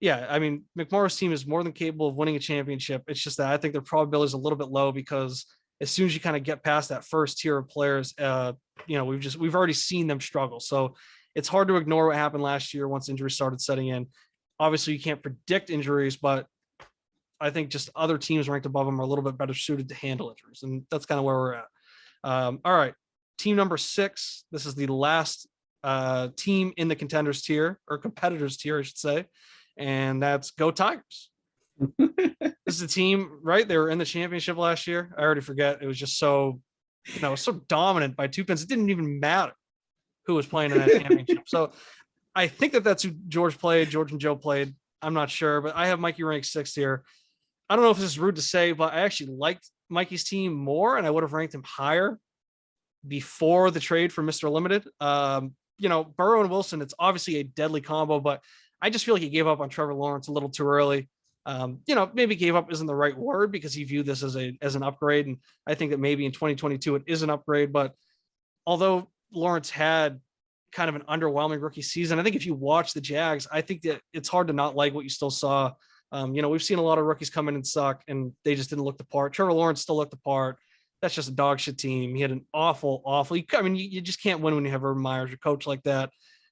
yeah, I mean, McMorris' team is more than capable of winning a championship. It's just that I think their probability is a little bit low because as soon as you kind of get past that first tier of players, we've already seen them struggle. So it's hard to ignore what happened last year once injuries started setting in. Obviously, you can't predict injuries, but I think just other teams ranked above them are a little bit better suited to handle injuries. And that's kind of where we're at. All right. Team number 6. This is the last team in the contenders tier, or competitors tier, I should say. And that's Go Tigers. This is a team, right? They were in the championship last year. I already forget. It was just so, so dominant by 2 pins. It didn't even matter who was playing in that championship. So I think that's who George and Joe played. I'm not sure, but I have Mikey ranked 6th here. I don't know if this is rude to say, but I actually liked Mikey's team more, and I would have ranked him higher before the trade for Mr. Limited. Burrow and Wilson, it's obviously a deadly combo, but I just feel like he gave up on Trevor Lawrence a little too early. Maybe gave up isn't the right word because he viewed this as an upgrade. And I think that maybe in 2022 it is an upgrade, but although Lawrence had kind of an underwhelming rookie season, I think if you watch the Jags, I think that it's hard to not like what you still saw. We've seen a lot of rookies come in and suck, and they just didn't look the part. Trevor Lawrence still looked the part. That's just a dog shit team. He had an awful. You just can't win when you have Urban Meyer as your coach like that.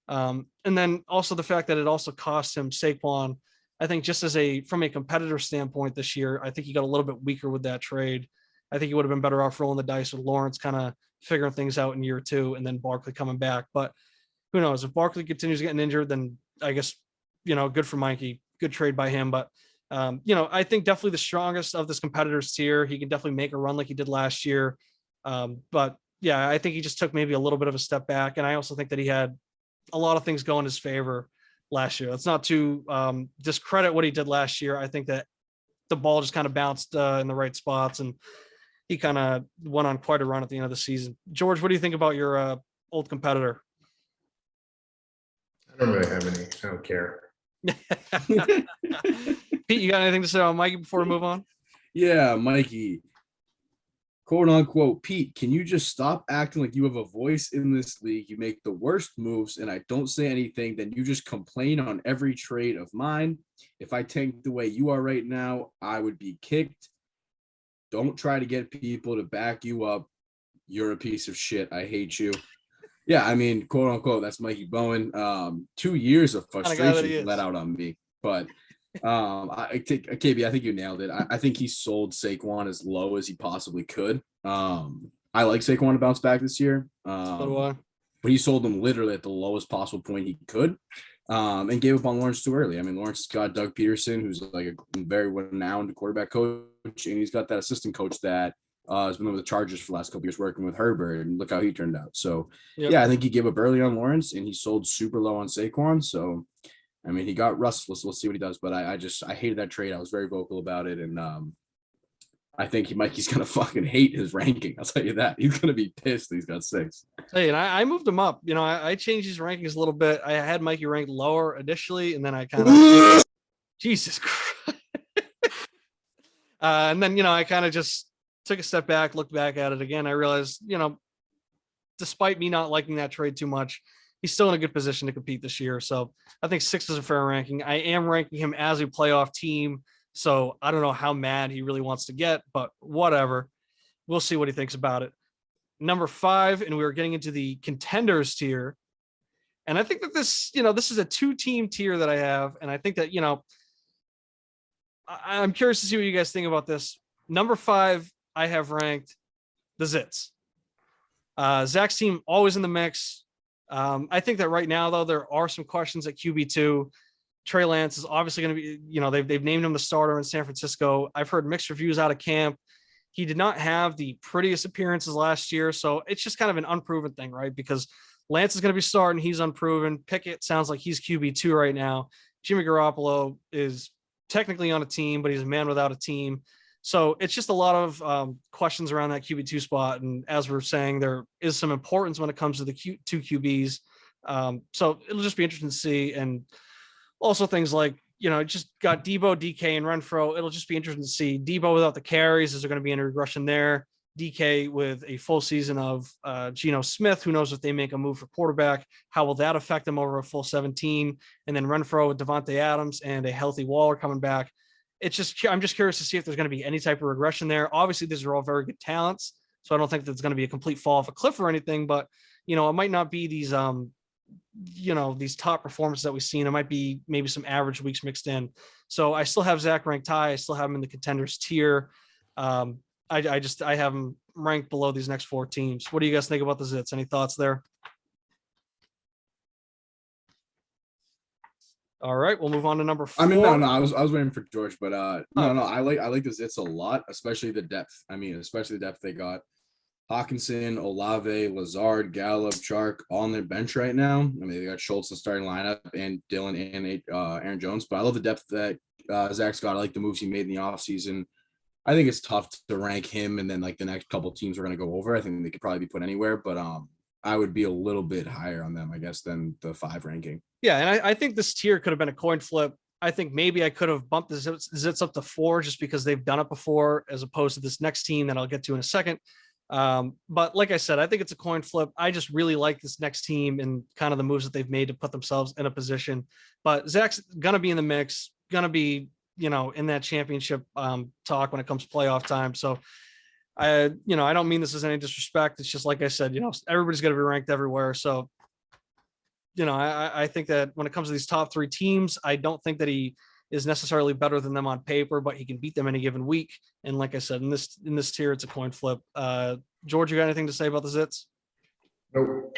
And then also the fact that it also cost him Saquon. I think just from a competitor standpoint this year, I think he got a little bit weaker with that trade. I think he would have been better off rolling the dice with Lawrence kind of figuring things out in year 2 and then Barkley coming back. But who knows? If Barkley continues getting injured, then I guess, good for Mikey. Good trade by him. But, I think definitely the strongest of this competitors tier. He can definitely make a run like he did last year. But yeah, I think he just took maybe a little bit of a step back. And I also think that he had a lot of things go in his favor last year. That's not to discredit what he did last year. I think that the ball just kind of bounced in the right spots, and he kind of went on quite a run at the end of the season. George, what do you think about your old competitor? I don't really have any. I don't care. Pete, you got anything to say on Mikey before we move on? Yeah, Mikey. Quote unquote, Pete, can you just stop acting like you have a voice in this league? You make the worst moves and I don't say anything. Then you just complain on every trade of mine. If I tanked the way you are right now, I would be kicked. Don't try to get people to back you up. You're a piece of shit. I hate you. Yeah, I mean, quote unquote, that's Mikey Bowen. 2 years of frustration let out on me. But KB, I think you nailed it. I think he sold Saquon as low as he possibly could. I like Saquon to bounce back this year. But he sold him literally at the lowest possible point he could. And gave up on Lawrence too early. I mean, Lawrence got Doug Peterson, who's like a very renowned quarterback coach, and he's got that assistant coach that has been with the Chargers for the last couple of years working with Herbert, and look how he turned out. So, yeah, I think he gave up early on Lawrence, and he sold super low on Saquon. So, I mean, he got restless. We'll see what he does. But I hated that trade. I was very vocal about it, and I think Mikey's gonna fucking hate his ranking. I'll tell you that. He's gonna be pissed that he's got 6. Hey, and I moved him up. I changed his rankings a little bit. I had Mikey ranked lower initially, and then I kind of Jesus Christ. And then I kind of just took a step back, looked back at it again. I realized, despite me not liking that trade too much, he's still in a good position to compete this year. So I think 6 is a fair ranking. I am ranking him as a playoff team. So I don't know how mad he really wants to get, but whatever. We'll see what he thinks about it. Number 5, and we were getting into the contenders tier. And I think that this is a 2-team tier that I have. And I think that, I'm curious to see what you guys think about this. Number 5, I have ranked the Zits. Zach's team always in the mix. I think that right now, though, there are some questions at QB2. Trey Lance is obviously going to be, they've named him the starter in San Francisco. I've heard mixed reviews out of camp. He did not have the prettiest appearances last year. So it's just kind of an unproven thing, right? Because Lance is going to be starting. He's unproven. Pickett sounds like he's QB2 right now. Jimmy Garoppolo is technically on a team, but he's a man without a team. So it's just a lot of questions around that QB2 spot. And as we're saying, there is some importance when it comes to the two QBs. So it'll just be interesting to see. And also things like, just got Debo, DK, and Renfro. It'll just be interesting to see Debo without the carries. Is there going to be any regression there? DK with a full season of Geno Smith. Who knows if they make a move for quarterback? How will that affect them over a full 17? And then Renfro with Devontae Adams and a healthy Waller coming back. I'm just curious to see if there's going to be any type of regression there. Obviously, these are all very good talents, so I don't think there's going to be a complete fall off a cliff or anything. But it might not be these these top performances that we've seen. It might be maybe some average weeks mixed in. So I still have Zach ranked high. I still have him in the contenders tier. I have him ranked below these next 4 teams. What do you guys think about the Zits? Any thoughts there? All right, we'll move on to number 4. I mean, no, I was waiting for George, but I like the Zits a lot, especially the depth. Especially the depth they got. Hawkinson, Olave, Lazard, Gallup, Chark all on their bench right now. They got Schultz in the starting lineup and Dillon and Aaron Jones. But I love the depth that Zach's got. I like the moves he made in the offseason. I think it's tough to rank him and then like the next couple teams we're going to go over. I think they could probably be put anywhere, but I would be a little bit higher on them, I guess, than the 5 ranking. Yeah, and I think this tier could have been a coin flip. I think maybe I could have bumped the Zits up to 4 just because they've done it before, as opposed to this next team that I'll get to in a second. But like I said, I think it's a coin flip. I just really like this next team and kind of the moves that they've made to put themselves in a position. But Zach's gonna be in the mix, gonna be in that championship talk when it comes to playoff time. So I don't mean this as any disrespect. It's just like I said, everybody's got to be ranked everywhere. So I think that when it comes to these top 3 teams, I don't think that he is necessarily better than them on paper, but he can beat them any given week. And like I said, in this tier, it's a coin flip. George, you got anything to say about the Zits? Nope.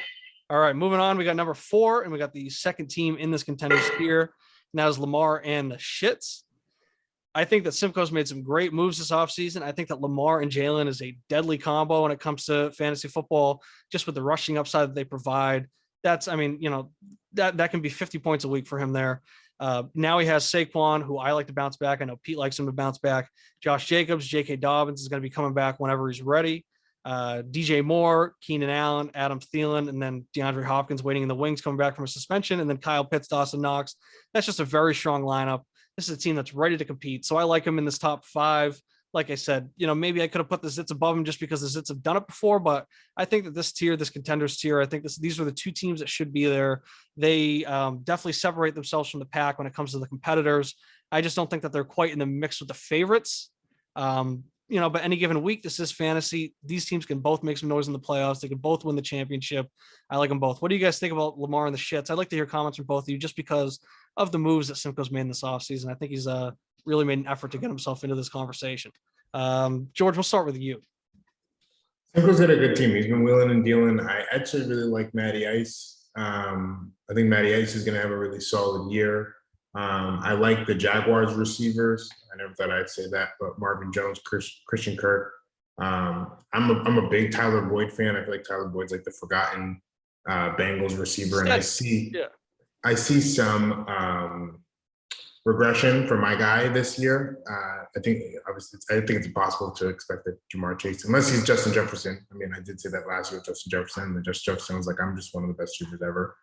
All right, moving on. We got number 4, and we got the second team in this contenders tier. And that is Lamar and the Shits. I think that Simcoe's made some great moves this offseason. I think that Lamar and Jalen is a deadly combo when it comes to fantasy football, just with the rushing upside that they provide. That can be 50 points a week for him there. Now he has Saquon, who I like to bounce back. I know Pete likes him to bounce back. Josh Jacobs, J.K. Dobbins is going to be coming back whenever he's ready. DJ Moore, Keenan Allen, Adam Thielen, and then DeAndre Hopkins waiting in the wings coming back from a suspension, and then Kyle Pitts, Dawson Knox. That's just a very strong lineup. This is a team that's ready to compete. So I like him in this top 5. Like I said, maybe I could have put the Zits above him just because the Zits have done it before, but I think that this contenders tier, I think these are the 2 teams that should be there. They definitely separate themselves from the pack when it comes to the competitors. I just don't think that they're quite in the mix with the favorites. But any given week, this is fantasy. These teams can both make some noise in the playoffs. They can both win the championship. I like them both. What do you guys think about Lamar and the Shits? I'd like to hear comments from both of you just because of the moves that Simcoe's made in this offseason. I think he's really made an effort to get himself into this conversation. George, we'll start with you. Simcoe's got a good team. He's been wheeling and dealing. I actually really like Matty Ice. I think Matty Ice is going to have a really solid year. I like the Jaguars receivers. I never thought I'd say that, but Marvin Jones, Christian Kirk. I'm a big Tyler Boyd fan. I feel like Tyler Boyd's like the forgotten Bengals receiver, and I see some regression for my guy this year. I think it's impossible to expect that Jamar Chase, unless he's Justin Jefferson. I did say that last year with Justin Jefferson, and Justin Jefferson was like, I'm just one of the best receivers ever.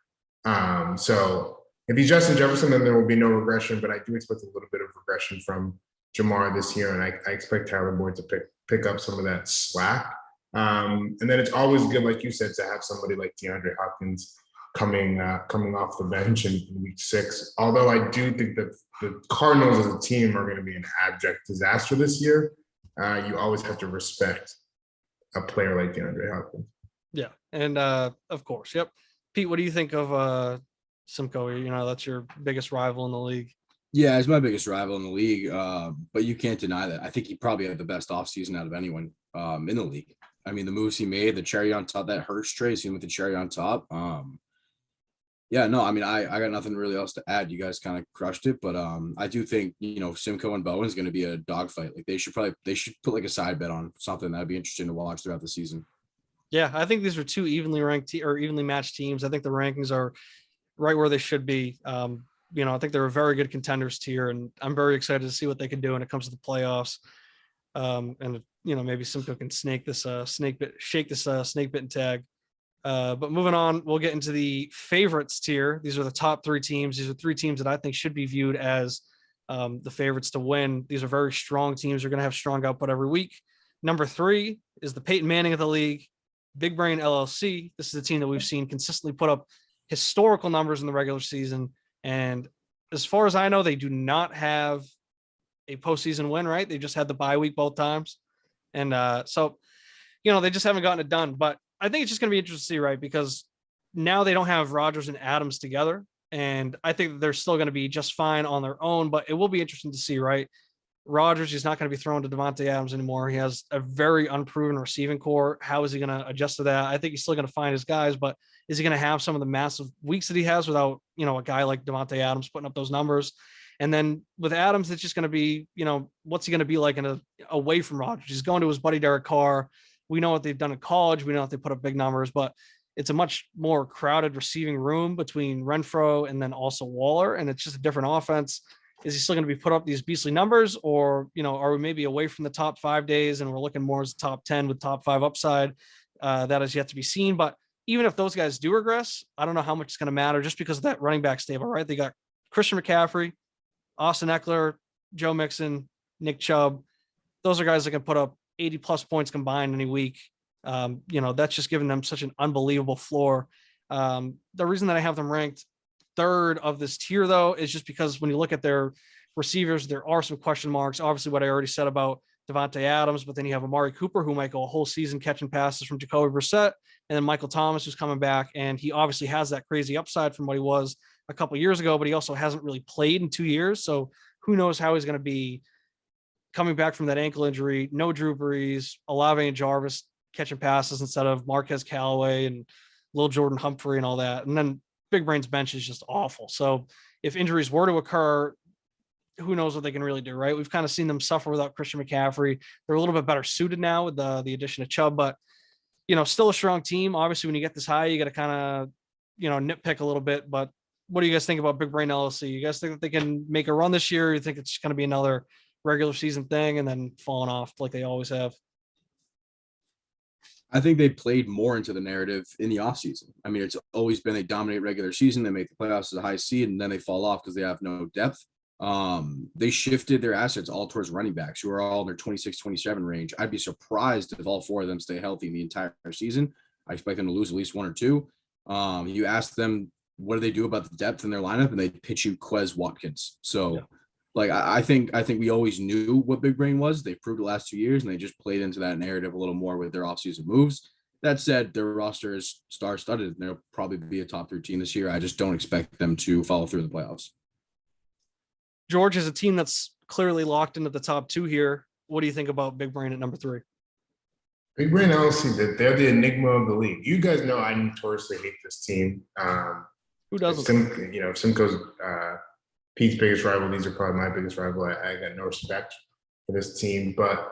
So if he's Justin Jefferson, then there will be no regression, but I do expect a little bit of regression from Jamar this year, and I expect Tyler Boyd to pick up some of that slack. And then it's always good, like you said, to have somebody like DeAndre Hopkins coming off the bench in week 6. Although I do think that the Cardinals as a team are going to be an abject disaster this year. You always have to respect a player like DeAndre Hopkins. Yeah, and of course, yep. Pete, what do you think of Simcoe? You know, that's your biggest rival in the league. Yeah, he's my biggest rival in the league, but you can't deny that. I think he probably had the best offseason out of anyone in the league. I mean, the moves he made, the cherry on top, that Hurts trade, seen with the cherry on top. Yeah, no, I mean, I got nothing really else to add. You guys kind of crushed it, but I do think, you know, Simcoe and Bowen is going to be a dogfight. Like they should put like a side bet on something that'd be interesting to watch throughout the season. Yeah, I think these are two evenly ranked or evenly matched teams. I think the rankings are right where they should be. You know, I think they're a very good contenders tier, and I'm very excited to see what they can do when it comes to the playoffs. And you know, maybe Simcoe can shake this snake bitten tag. But moving on, we'll get into the favorites tier. These are the top 3 teams. These are 3 teams that I think should be viewed as the favorites to win. These are very strong teams. They're going to have strong output every week. Number 3 is the Peyton Manning of the league, Big Brain LLC. This is a team that we've seen consistently put up historical numbers in the regular season. And as far as I know, they do not have a postseason win, right? They just had the bye week both times. And so, you know, they just haven't gotten it done. But I think it's just going to be interesting to see, right? Because now they don't have Rodgers and Adams together. And I think that they're still going to be just fine on their own. But it will be interesting to see, right? Rodgers is not going to be thrown to Davante Adams anymore. He has a very unproven receiving core. How is he going to adjust to that? I think he's still going to find his guys, but is he going to have some of the massive weeks that he has without, you know, a guy like Davante Adams putting up those numbers? And then with Adams, it's just going to be, you know, what's he going to be like away from Rodgers? He's going to his buddy Derek Carr. We know what they've done in college. We know that they put up big numbers, but it's a much more crowded receiving room between Renfro and then also Waller. And it's just a different offense. Is he still going to be put up these beastly numbers, or, you know, are we maybe away from the top 5 days and we're looking more as top 10 with top 5 upside? That is yet to be seen. But even if those guys do regress, I don't know how much it's going to matter just because of that running back stable, right? They got Christian McCaffrey, Austin Eckler, Joe Mixon, Nick Chubb. Those are guys that can put up 80 plus points combined any week. You know, that's just giving them such an unbelievable floor. The reason that I have them ranked 3rd of this tier, though, is just because when you look at their receivers, there are some question marks. Obviously, what I already said about Davante Adams, but then you have Amari Cooper, who might go a whole season catching passes from Jacoby Brissett, and then Michael Thomas, who's coming back, and he obviously has that crazy upside from what he was a couple of years ago, but he also hasn't really played in 2 years, so who knows how he's going to be coming back from that ankle injury. No Drew Brees, Olave and Jarvis catching passes instead of Marquez Callaway and Lil Jordan Humphrey and all that, and then Big Brain's bench is just awful. So if injuries were to occur, who knows what they can really do, right? We've kind of seen them suffer without Christian McCaffrey. They're a little bit better suited now with the addition of Chubb, but, you know, still a strong team. Obviously, when you get this high, you got to kind of, you know, nitpick a little bit. But what do you guys think about Big Brain LLC? You guys think that they can make a run this year? Or you think it's going to be another regular season thing and then falling off like they always have? I think they played more into the narrative in the offseason. I mean, it's always been they dominate regular season, they make the playoffs as a high seed, and then they fall off because they have no depth. They shifted their assets all towards running backs who are all in their 26, 27 range. I'd be surprised if all 4 of them stay healthy the entire season. I expect them to lose at least 1 or 2. You ask them, what do they do about the depth in their lineup? And they pitch you Quez Watkins. So, yeah. Like, I think we always knew what Big Brain was. They proved it the last 2 years, and they just played into that narrative a little more with their offseason moves. That said, their roster is star-studded, and they'll probably be a top 3 team this year. I just don't expect them to follow through in the playoffs. George is a team that's clearly locked into the top 2 here. What do you think about Big Brain at number 3? Big Brain LLC, they're the enigma of the league. You guys know I notoriously hate this team. Who doesn't? Simcoe's Pete's biggest rival. These are probably my biggest rival. I got no respect for this team, but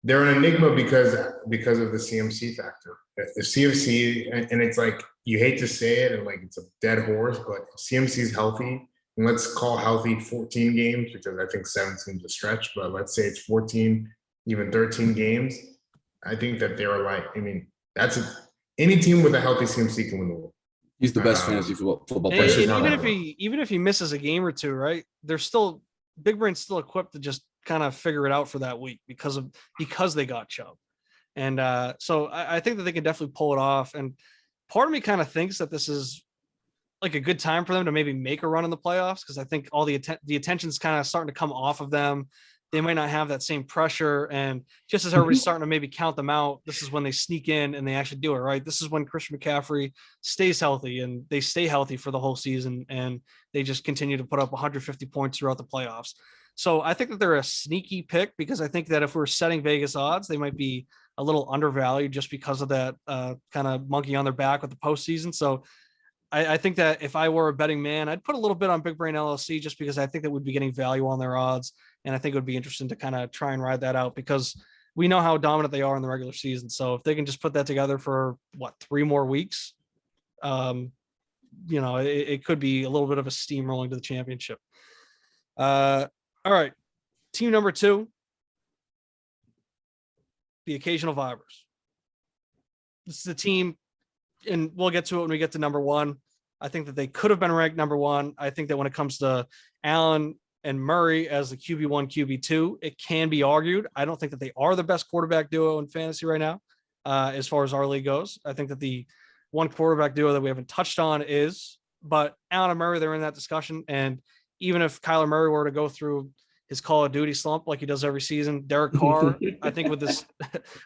they're an enigma because of the CMC factor. The CMC, and it's like, you hate to say it, and like it's a dead horse, but CMC is healthy. And let's call healthy 14 games, because I think 17 is a stretch, but let's say it's 14, even 13 games. I think that they're like, I mean, any team with a healthy CMC can win the league. He's the best fantasy football player. And even if he misses a game or 2, right? They're still, Big Brain's still equipped to just kind of figure it out for that week because they got Chubb. And so I think that they can definitely pull it off. And part of me kind of thinks that this is like a good time for them to maybe make a run in the playoffs, because I think all the attention's kind of starting to come off of them. They might not have that same pressure, and just as everybody's starting to maybe count them out, this is when they sneak in and they actually do it, right? This is when Christian McCaffrey stays healthy, and they stay healthy for the whole season, and they just continue to put up 150 points throughout the playoffs. So I think that they're a sneaky pick, because I think that if we're setting Vegas odds, they might be a little undervalued just because of that kind of monkey on their back with the postseason. So I think that if I were a betting man, I'd put a little bit on Big Brain LLC, just because I think that we'd be getting value on their odds. And I think it would be interesting to kind of try and ride that out, because we know how dominant they are in the regular season. So if they can just put that together for 3 more weeks, it could be a little bit of a steamrolling to the championship. All right. Team number 2, the Occasional Vibers. This is a team, and we'll get to it when we get to number 1. I think that they could have been ranked number 1. I think that when it comes to Allen and Murray as the QB1, QB2, it can be argued. I don't think that they are the best quarterback duo in fantasy right now, as far as our league goes. I think that the one quarterback duo that we haven't touched on is, but Allen and Murray, they're in that discussion. And even if Kyler Murray were to go through his Call of Duty slump like he does every season, Derek Carr, I think with this,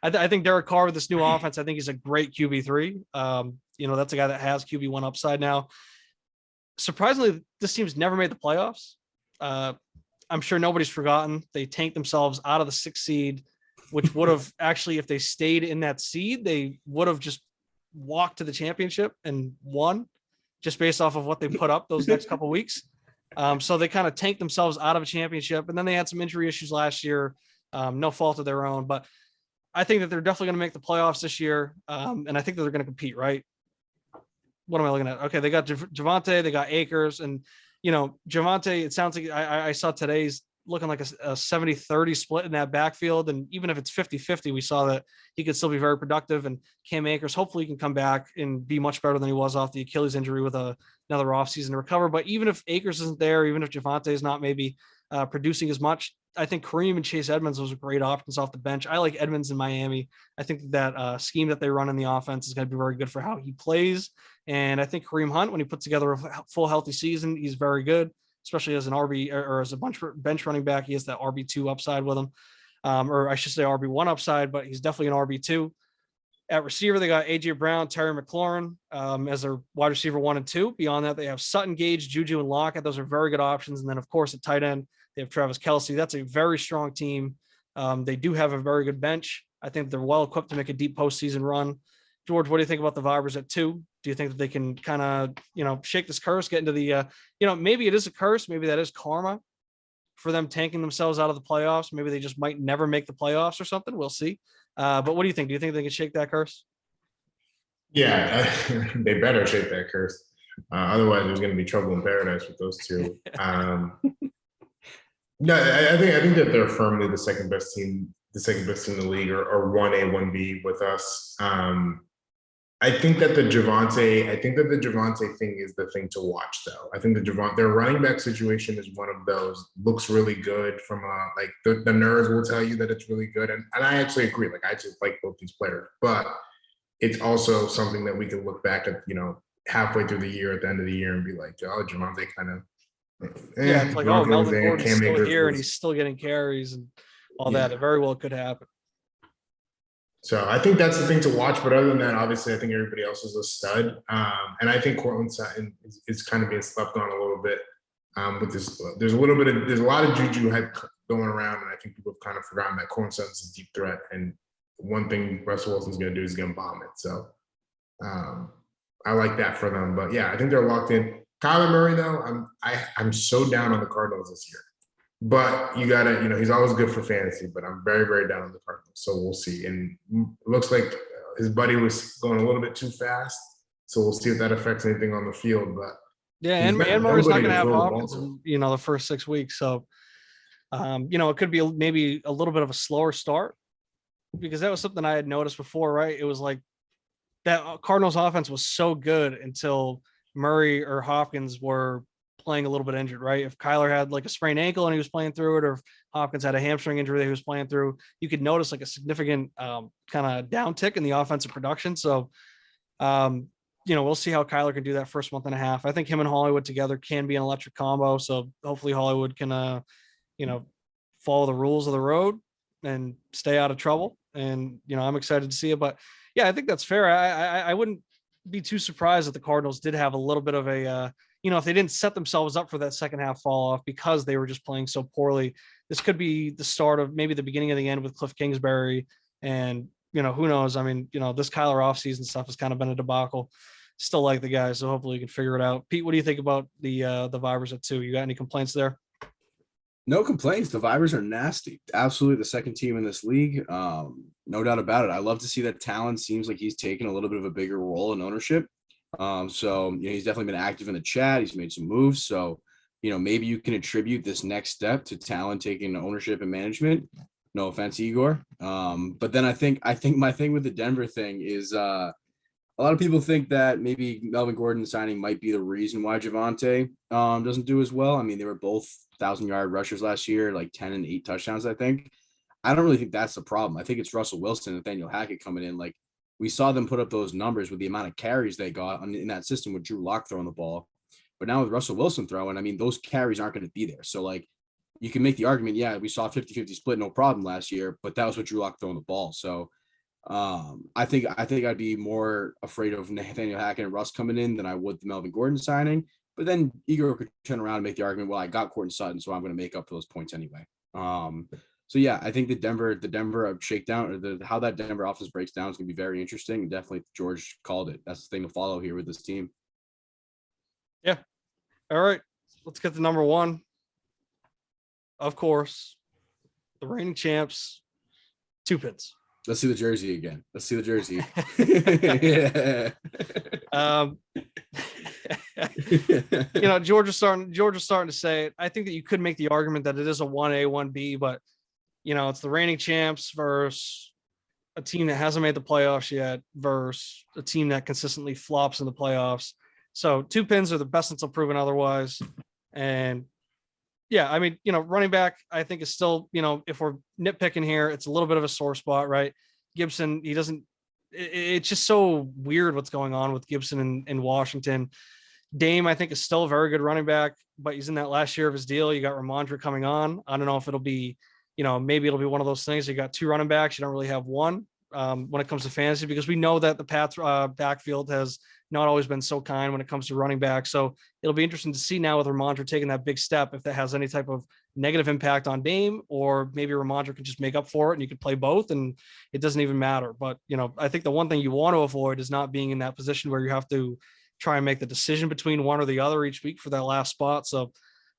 I think Derek Carr with this new offense, I think he's a great QB3. That's a guy that has QB1 upside now. Surprisingly, this team's never made the playoffs. I'm sure nobody's forgotten. They tanked themselves out of the 6th seed, which would have actually, if they stayed in that seed, they would have just walked to the championship and won, just based off of what they put up those next couple of weeks. So they kind of tanked themselves out of a championship, and then they had some injury issues last year, no fault of their own. But I think that they're definitely going to make the playoffs this year, and I think that they're going to compete, right? What am I looking at? Okay, they got Javonte, they got Akers, and Javonte, it sounds like I saw today's looking like a 70-30 split in that backfield. And even if it's 50-50, we saw that he could still be very productive. And Cam Akers, hopefully he can come back and be much better than he was off the Achilles injury with another offseason to recover. But even if Akers isn't there, even if Javonte is not maybe producing as much, I think Kareem and Chase Edmonds was great options off the bench. I like Edmonds in Miami. I think that scheme that they run in the offense is going to be very good for how he plays. And I think Kareem Hunt, when he puts together a full healthy season, he's very good, especially as an RB or as a bench running back. He has that RB2 upside with him, or I should say RB1 upside, but he's definitely an RB2. At receiver, they got AJ Brown, Terry McLaurin as their wide receiver 1 and 2. Beyond that, they have Sutton, Gage, Juju, and Lockett. Those are very good options. And then, of course, at tight end, they have Travis Kelce. That's a very strong team. They do have a very good bench. I think they're well equipped to make a deep postseason run. George, what do you think about the Vibers at 2? Do you think that they can kind of, shake this curse, get into the, maybe it is a curse. Maybe that is karma for them tanking themselves out of the playoffs. Maybe they just might never make the playoffs or something. We'll see. But what do you think? Do you think they can shake that curse? Yeah, they better shake that curse. Otherwise, there's going to be trouble in paradise with those two. No, I think that they're firmly the second best team in the league, or 1A, 1B with us. I think that the Javonte thing is the thing to watch, though. I think their running back situation is one of those. Looks really good from the nerds will tell you that it's really good, and I actually agree. Like, I just like both these players, but it's also something that we can look back at, halfway through the year, at the end of the year, and be like, oh, Javonte kind of. Yeah, it's like, oh, Melvin Gordon's still here and he's still getting carries and all that. It very well could happen. So I think that's the thing to watch. But other than that, obviously, I think everybody else is a stud. And I think Cortland Sutton is kind of being slept on a little bit with this. There's a lot of juju hype going around, and I think people have kind of forgotten that Cortland Sutton's a deep threat. And one thing Russell Wilson's going to do is going to bomb it. So I like that for them. But yeah, I think they're locked in. Kyler Murray, though, I'm so down on the Cardinals this year. But you gotta, he's always good for fantasy, but I'm very, very down on the Cardinals. So we'll see. And it looks like his buddy was going a little bit too fast. So we'll see if that affects anything on the field. But yeah, and Murray's not gonna have Hopkins in, the first 6 weeks. So it could be maybe a little bit of a slower start, because that was something I had noticed before, right? It was like that Cardinals offense was so good until Murray or Hopkins were playing a little bit injured, right? If Kyler had like a sprained ankle and he was playing through it, or if Hopkins had a hamstring injury that he was playing through, you could notice like a significant kind of downtick in the offensive production. So we'll see how Kyler can do that first month and a half. I think him and Hollywood together can be an electric combo. So hopefully Hollywood can, follow the rules of the road and stay out of trouble. And, I'm excited to see it. But yeah, I think that's fair. I wouldn't be too surprised if the Cardinals did have a little bit of a, if they didn't set themselves up for that second half fall off because they were just playing so poorly. This could be the start of maybe the beginning of the end with Cliff Kingsbury. And, who knows? I mean, this Kyler offseason stuff has kind of been a debacle. Still like the guy, so hopefully you can figure it out. Pete, what do you think about the Vibers at 2? You got any complaints there? No complaints. The Vibers are nasty. Absolutely the second team in this league. No doubt about it. I love to see that Talon seems like he's taken a little bit of a bigger role in ownership. So he's definitely been active in the chat. He's made some moves. So, maybe you can attribute this next step to Talon taking ownership and management. No offense, Igor. But then I think my thing with the Denver thing is a lot of people think that maybe Melvin Gordon signing might be the reason why Javonte doesn't do as well. I mean, they were both 1,000-yard rushers last year, like 10 and 8 touchdowns, I think. I don't really think that's the problem. I think it's Russell Wilson and Nathaniel Hackett coming in. Like, we saw them put up those numbers with the amount of carries they got in that system with Drew Lock throwing the ball. But now with Russell Wilson throwing, I mean, those carries aren't going to be there. So, like, you can make the argument, yeah, we saw 50-50 split, no problem last year, but that was with Drew Lock throwing the ball. So, I think I'd be more afraid of Nathaniel Hackett and Russ coming in than I would the Melvin Gordon signing. But then Igor could turn around and make the argument, well, I got Courtland Sutton, so I'm going to make up for those points anyway. So yeah, I think the Denver shakedown or how that Denver offense breaks down is going to be very interesting. And definitely George called it. That's the thing to follow here with this team. Yeah. All right. Let's get to number 1. Of course, the reigning champs, 2 Pinz. Let's see the jersey again. Let's see the jersey. Yeah. George is starting to say it. I think that you could make the argument that it is a 1A, 1B, but it's the reigning champs versus a team that hasn't made the playoffs yet versus a team that consistently flops in the playoffs. So 2 Pinz are the best until proven otherwise. And yeah, I mean, running back, I think is still, if we're nitpicking here, it's a little bit of a sore spot, right? Gibson, it's just so weird what's going on with Gibson in Washington. Dame, I think, is still a very good running back, but he's in that last year of his deal. You got Ramondre coming on. I don't know if it'll be, maybe it'll be one of those things. You got 2 running backs. You don't really have one when it comes to fantasy, because we know that the Pats backfield has not always been so kind when it comes to running back. So it'll be interesting to see now with Ramondre taking that big step, if that has any type of negative impact on Dame, or maybe Ramondre can just make up for it and you could play both and it doesn't even matter. But, I think the one thing you want to avoid is not being in that position where you have to try and make the decision between one or the other each week for that last spot. So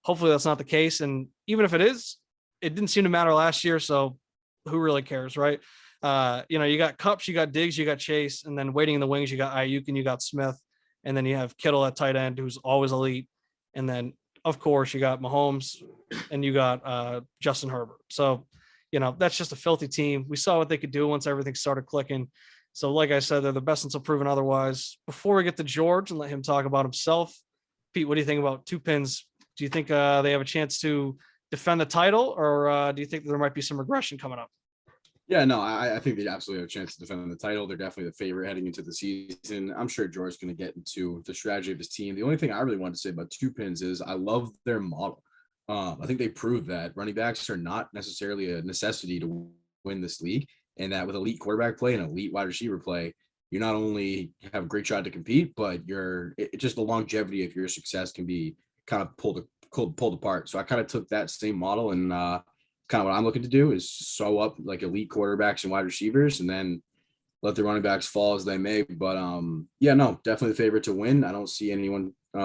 hopefully that's not the case. And even if it is, it didn't seem to matter last year. So who really cares, right? You got Kups, you got Diggs, you got Chase, and then waiting in the wings, you got Ayuk and you got Smith, and then you have Kittle at tight end, who's always elite. And then, of course, you got Mahomes and you got Justin Herbert. So, that's just a filthy team. We saw what they could do once everything started clicking. So, like I said, they're the best until proven otherwise. Before we get to George and let him talk about himself, Pete, what do you think about 2 Pinz? Do you think they have a chance to defend the title, or do you think there might be some regression coming up? Yeah, no, I think they absolutely have a chance to defend the title. They're definitely the favorite heading into the season. I'm sure George's going to get into the strategy of his team. The only thing I really want to say about 2 Pinz is I love their model. I think they proved that running backs are not necessarily a necessity to win this league, and that with elite quarterback play and elite wide receiver play, you not only have a great shot to compete, but just the longevity of your success can be kind of pulled apart. So I kind of took that same model and kind of what I'm looking to do is sew up like elite quarterbacks and wide receivers and then let the running backs fall as they may. But yeah, no, definitely the favorite to win. I don't see anyone, I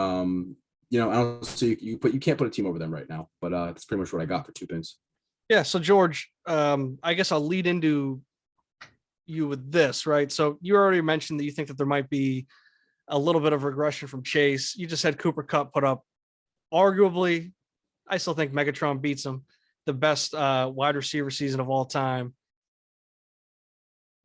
don't see you can't put a team over them right now, but that's pretty much what I got for 2 Pinz. Yeah. So George, I guess I'll lead into you with this, right? So you already mentioned that you think that there might be a little bit of regression from Chase. You just had Cooper Kupp put up, arguably, I still think Megatron beats him, the best wide receiver season of all time.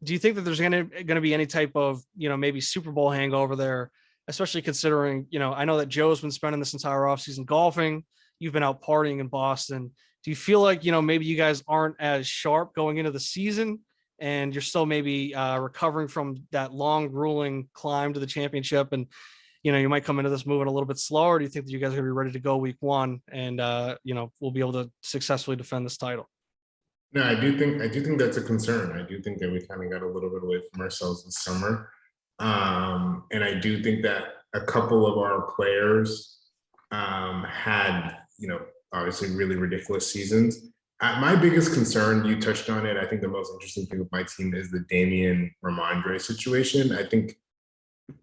Do you think that there's going to be any type of, maybe Super Bowl hangover there, especially considering, I know that Joe's been spending this entire offseason golfing. You've been out partying in Boston. Do you feel like, maybe you guys aren't as sharp going into the season and you're still maybe recovering from that long, grueling climb to the championship, and you might come into this moving a little bit slower? Do you think that you guys are going to be ready to go week one, and we'll be able to successfully defend this title? No, I do think that's a concern. I do think that we kind of got a little bit away from ourselves this summer. And I do think that a couple of our players had, obviously really ridiculous seasons. My biggest concern, you touched on it, I think the most interesting thing with my team is the Damian Ramondre situation. I think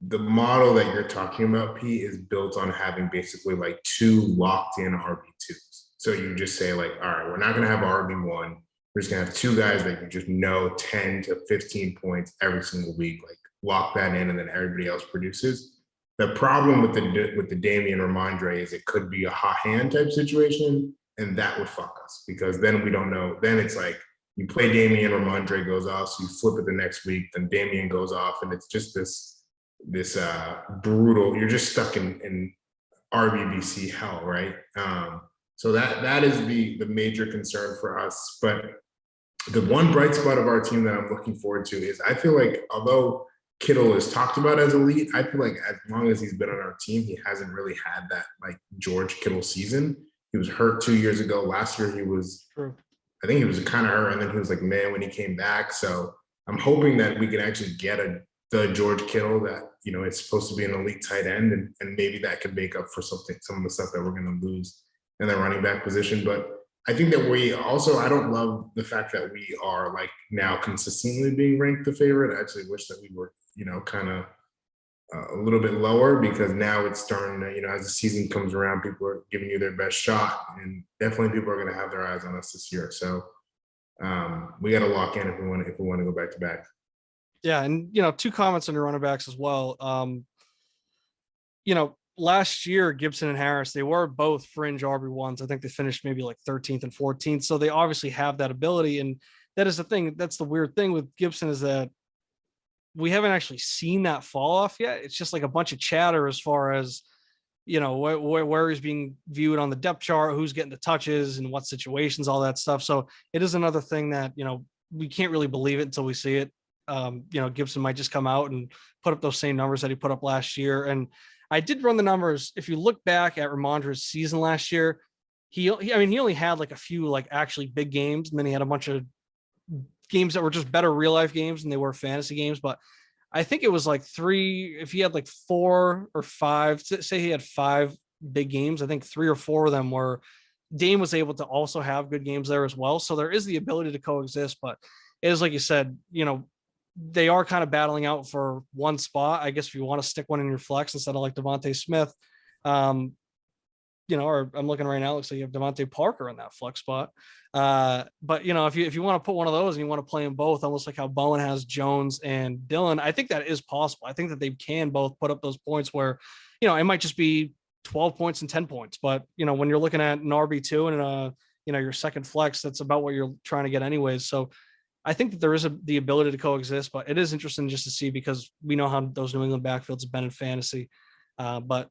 the model that you're talking about, Pete, is built on having basically like two locked in RB2s. So you just say like, all right, we're not going to have RB1. We're just going to have two guys that you just know 10 to 15 points every single week, like lock that in, and then everybody else produces. The problem with the Damian Ramondre is it could be a hot hand type situation, and that would fuck us because then we don't know. Then it's like you play Damian, Ramondre goes off, so you flip it the next week, then Damian goes off, and it's just this brutal. You're just stuck in RBBC hell, right? So that is the major concern for us. But the one bright spot of our team that I'm looking forward to is I feel like although Kittle is talked about as elite, I feel like as long as he's been on our team, he hasn't really had that like George Kittle season. He was hurt 2 years ago. Last year he was, I think he was kind of hurt, and then he was like, man, when he came back. So I'm hoping that we can actually get the George Kittle that, it's supposed to be an elite tight end, and maybe that could make up for some of the stuff that we're going to lose in the running back position. But I think that I don't love the fact that we are like now consistently being ranked the favorite. I actually wish that we were, kind of a little bit lower, because now it's starting to, as the season comes around, people are giving you their best shot, and definitely people are going to have their eyes on us this year. So we got to lock in if we want to go back to back. Yeah. And, two comments on your running backs as well. Last year, Gibson and Harris, they were both fringe RB1s. I think they finished maybe like 13th and 14th. So they obviously have that ability. And that is the thing. That's the weird thing with Gibson, is that we haven't actually seen that fall off yet. It's just like a bunch of chatter as far as, where he's being viewed on the depth chart, who's getting the touches and what situations, all that stuff. So it is another thing that, we can't really believe it until we see it. Gibson might just come out and put up those same numbers that he put up last year. And I did run the numbers. If you look back at Ramondre's season last year, he only had like a few like actually big games, and then he had a bunch of games that were just better real life games than they were fantasy games. But I think it was like if he had like 4 or 5, say he had 5 big games, I think 3 or 4 of them were Dame was able to also have good games there as well. So there is the ability to coexist, but it is like you said, they are kind of battling out for one spot. I guess if you want to stick one in your flex instead of like Devontae Smith, or I'm looking right now, it looks like you have Devontae Parker in that flex spot. But if you want to put one of those and you want to play them both, almost like how Bowen has Jones and Dillon, I think that is possible. I think that they can both put up those points where, it might just be 12 points and 10 points. But, when you're looking at an RB2 and your second flex, that's about what you're trying to get anyways. So I think that there is the ability to coexist, but it is interesting just to see, because we know how those New England backfields have been in fantasy. But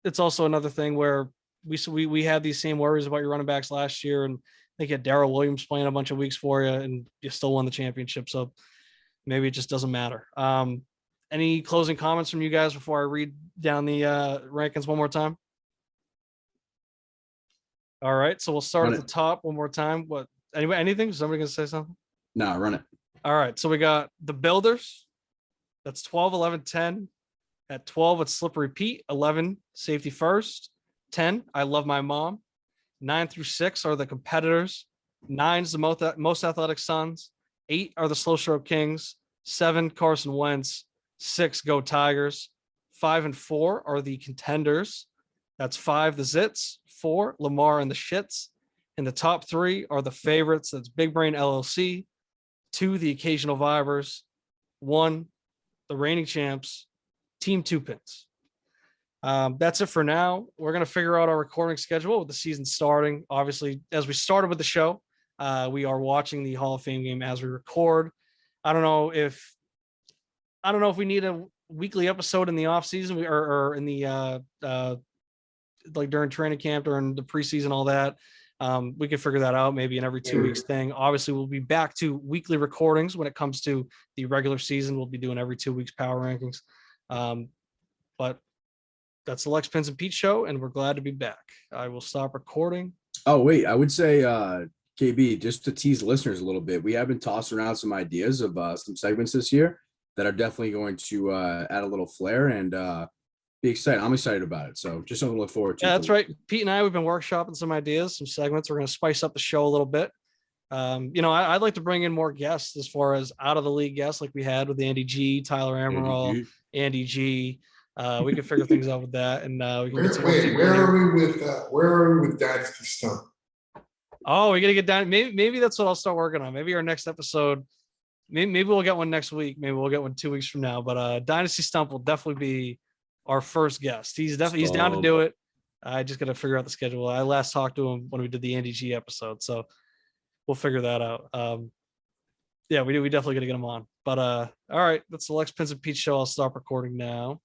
it's also another thing where we had these same worries about your running backs last year, and I think you had Darrell Williams playing a bunch of weeks for you, and you still won the championship. So maybe it just doesn't matter. Any closing comments from you guys before I read down the rankings one more time? All right, so we'll start at the top one more time. Anything? Is somebody going to say something? No, run it. All right. So we got the Builders. That's 12, 11, 10. At 12, it's Slippery Pete. 11, Safety First. 10, I Love My Mom. 9 through 6 are the Competitors. 9 is the Most Athletic Sons. 8 are the Slow Stroke Kings. 7, Carson Wentz. 6, Go Tigers. 5 and 4 are the Contenders. That's 5, the Zits. 4, Lamar and the Shits. And the top 3 are the favorites. That's Big Brain LLC. 2, the Occasional Vibers. 1, the Reigning Champs. Team 2 Pinz. That's it for now. We're going to figure out our recording schedule with the season starting. Obviously, as we started with the show, we are watching the Hall of Fame game as we record. I don't know if we need a weekly episode in the off season or in the like during training camp, during the preseason, all that. We can figure that out maybe in every 2 weeks thing. Obviously, we'll be back to weekly recordings when it comes to the regular season. We'll be doing every 2 weeks power rankings. But that's the Lex Pinz and Pete show, and we're glad to be back. I will stop recording. Oh, wait, I would say, KB, just to tease listeners a little bit, we have been tossing around some ideas of some segments this year that are definitely going to add a little flair and be excited. I'm excited about it. So just something to look forward to. Yeah, that's right. Pete and I, we've been workshopping some ideas, some segments. We're going to spice up the show a little bit. I'd like to bring in more guests as far as out of the league guests like we had with Andy G, Tyler Amaral, Andy G. We can figure things out with that. And we can get some where are we with Dynasty Stump? Oh, we got to get down. Maybe that's what I'll start working on. Maybe our next episode, maybe we'll get one next week. Maybe we'll get one 2 weeks from now. But Dynasty Stump will definitely be our first guest. He's down to do it. I just got to figure out the schedule. I last talked to him when we did the Andy G episode, so we'll figure that out. Yeah, we definitely got to get him on. But all right, that's the Lex Pinz and Pete show. I'll stop recording now.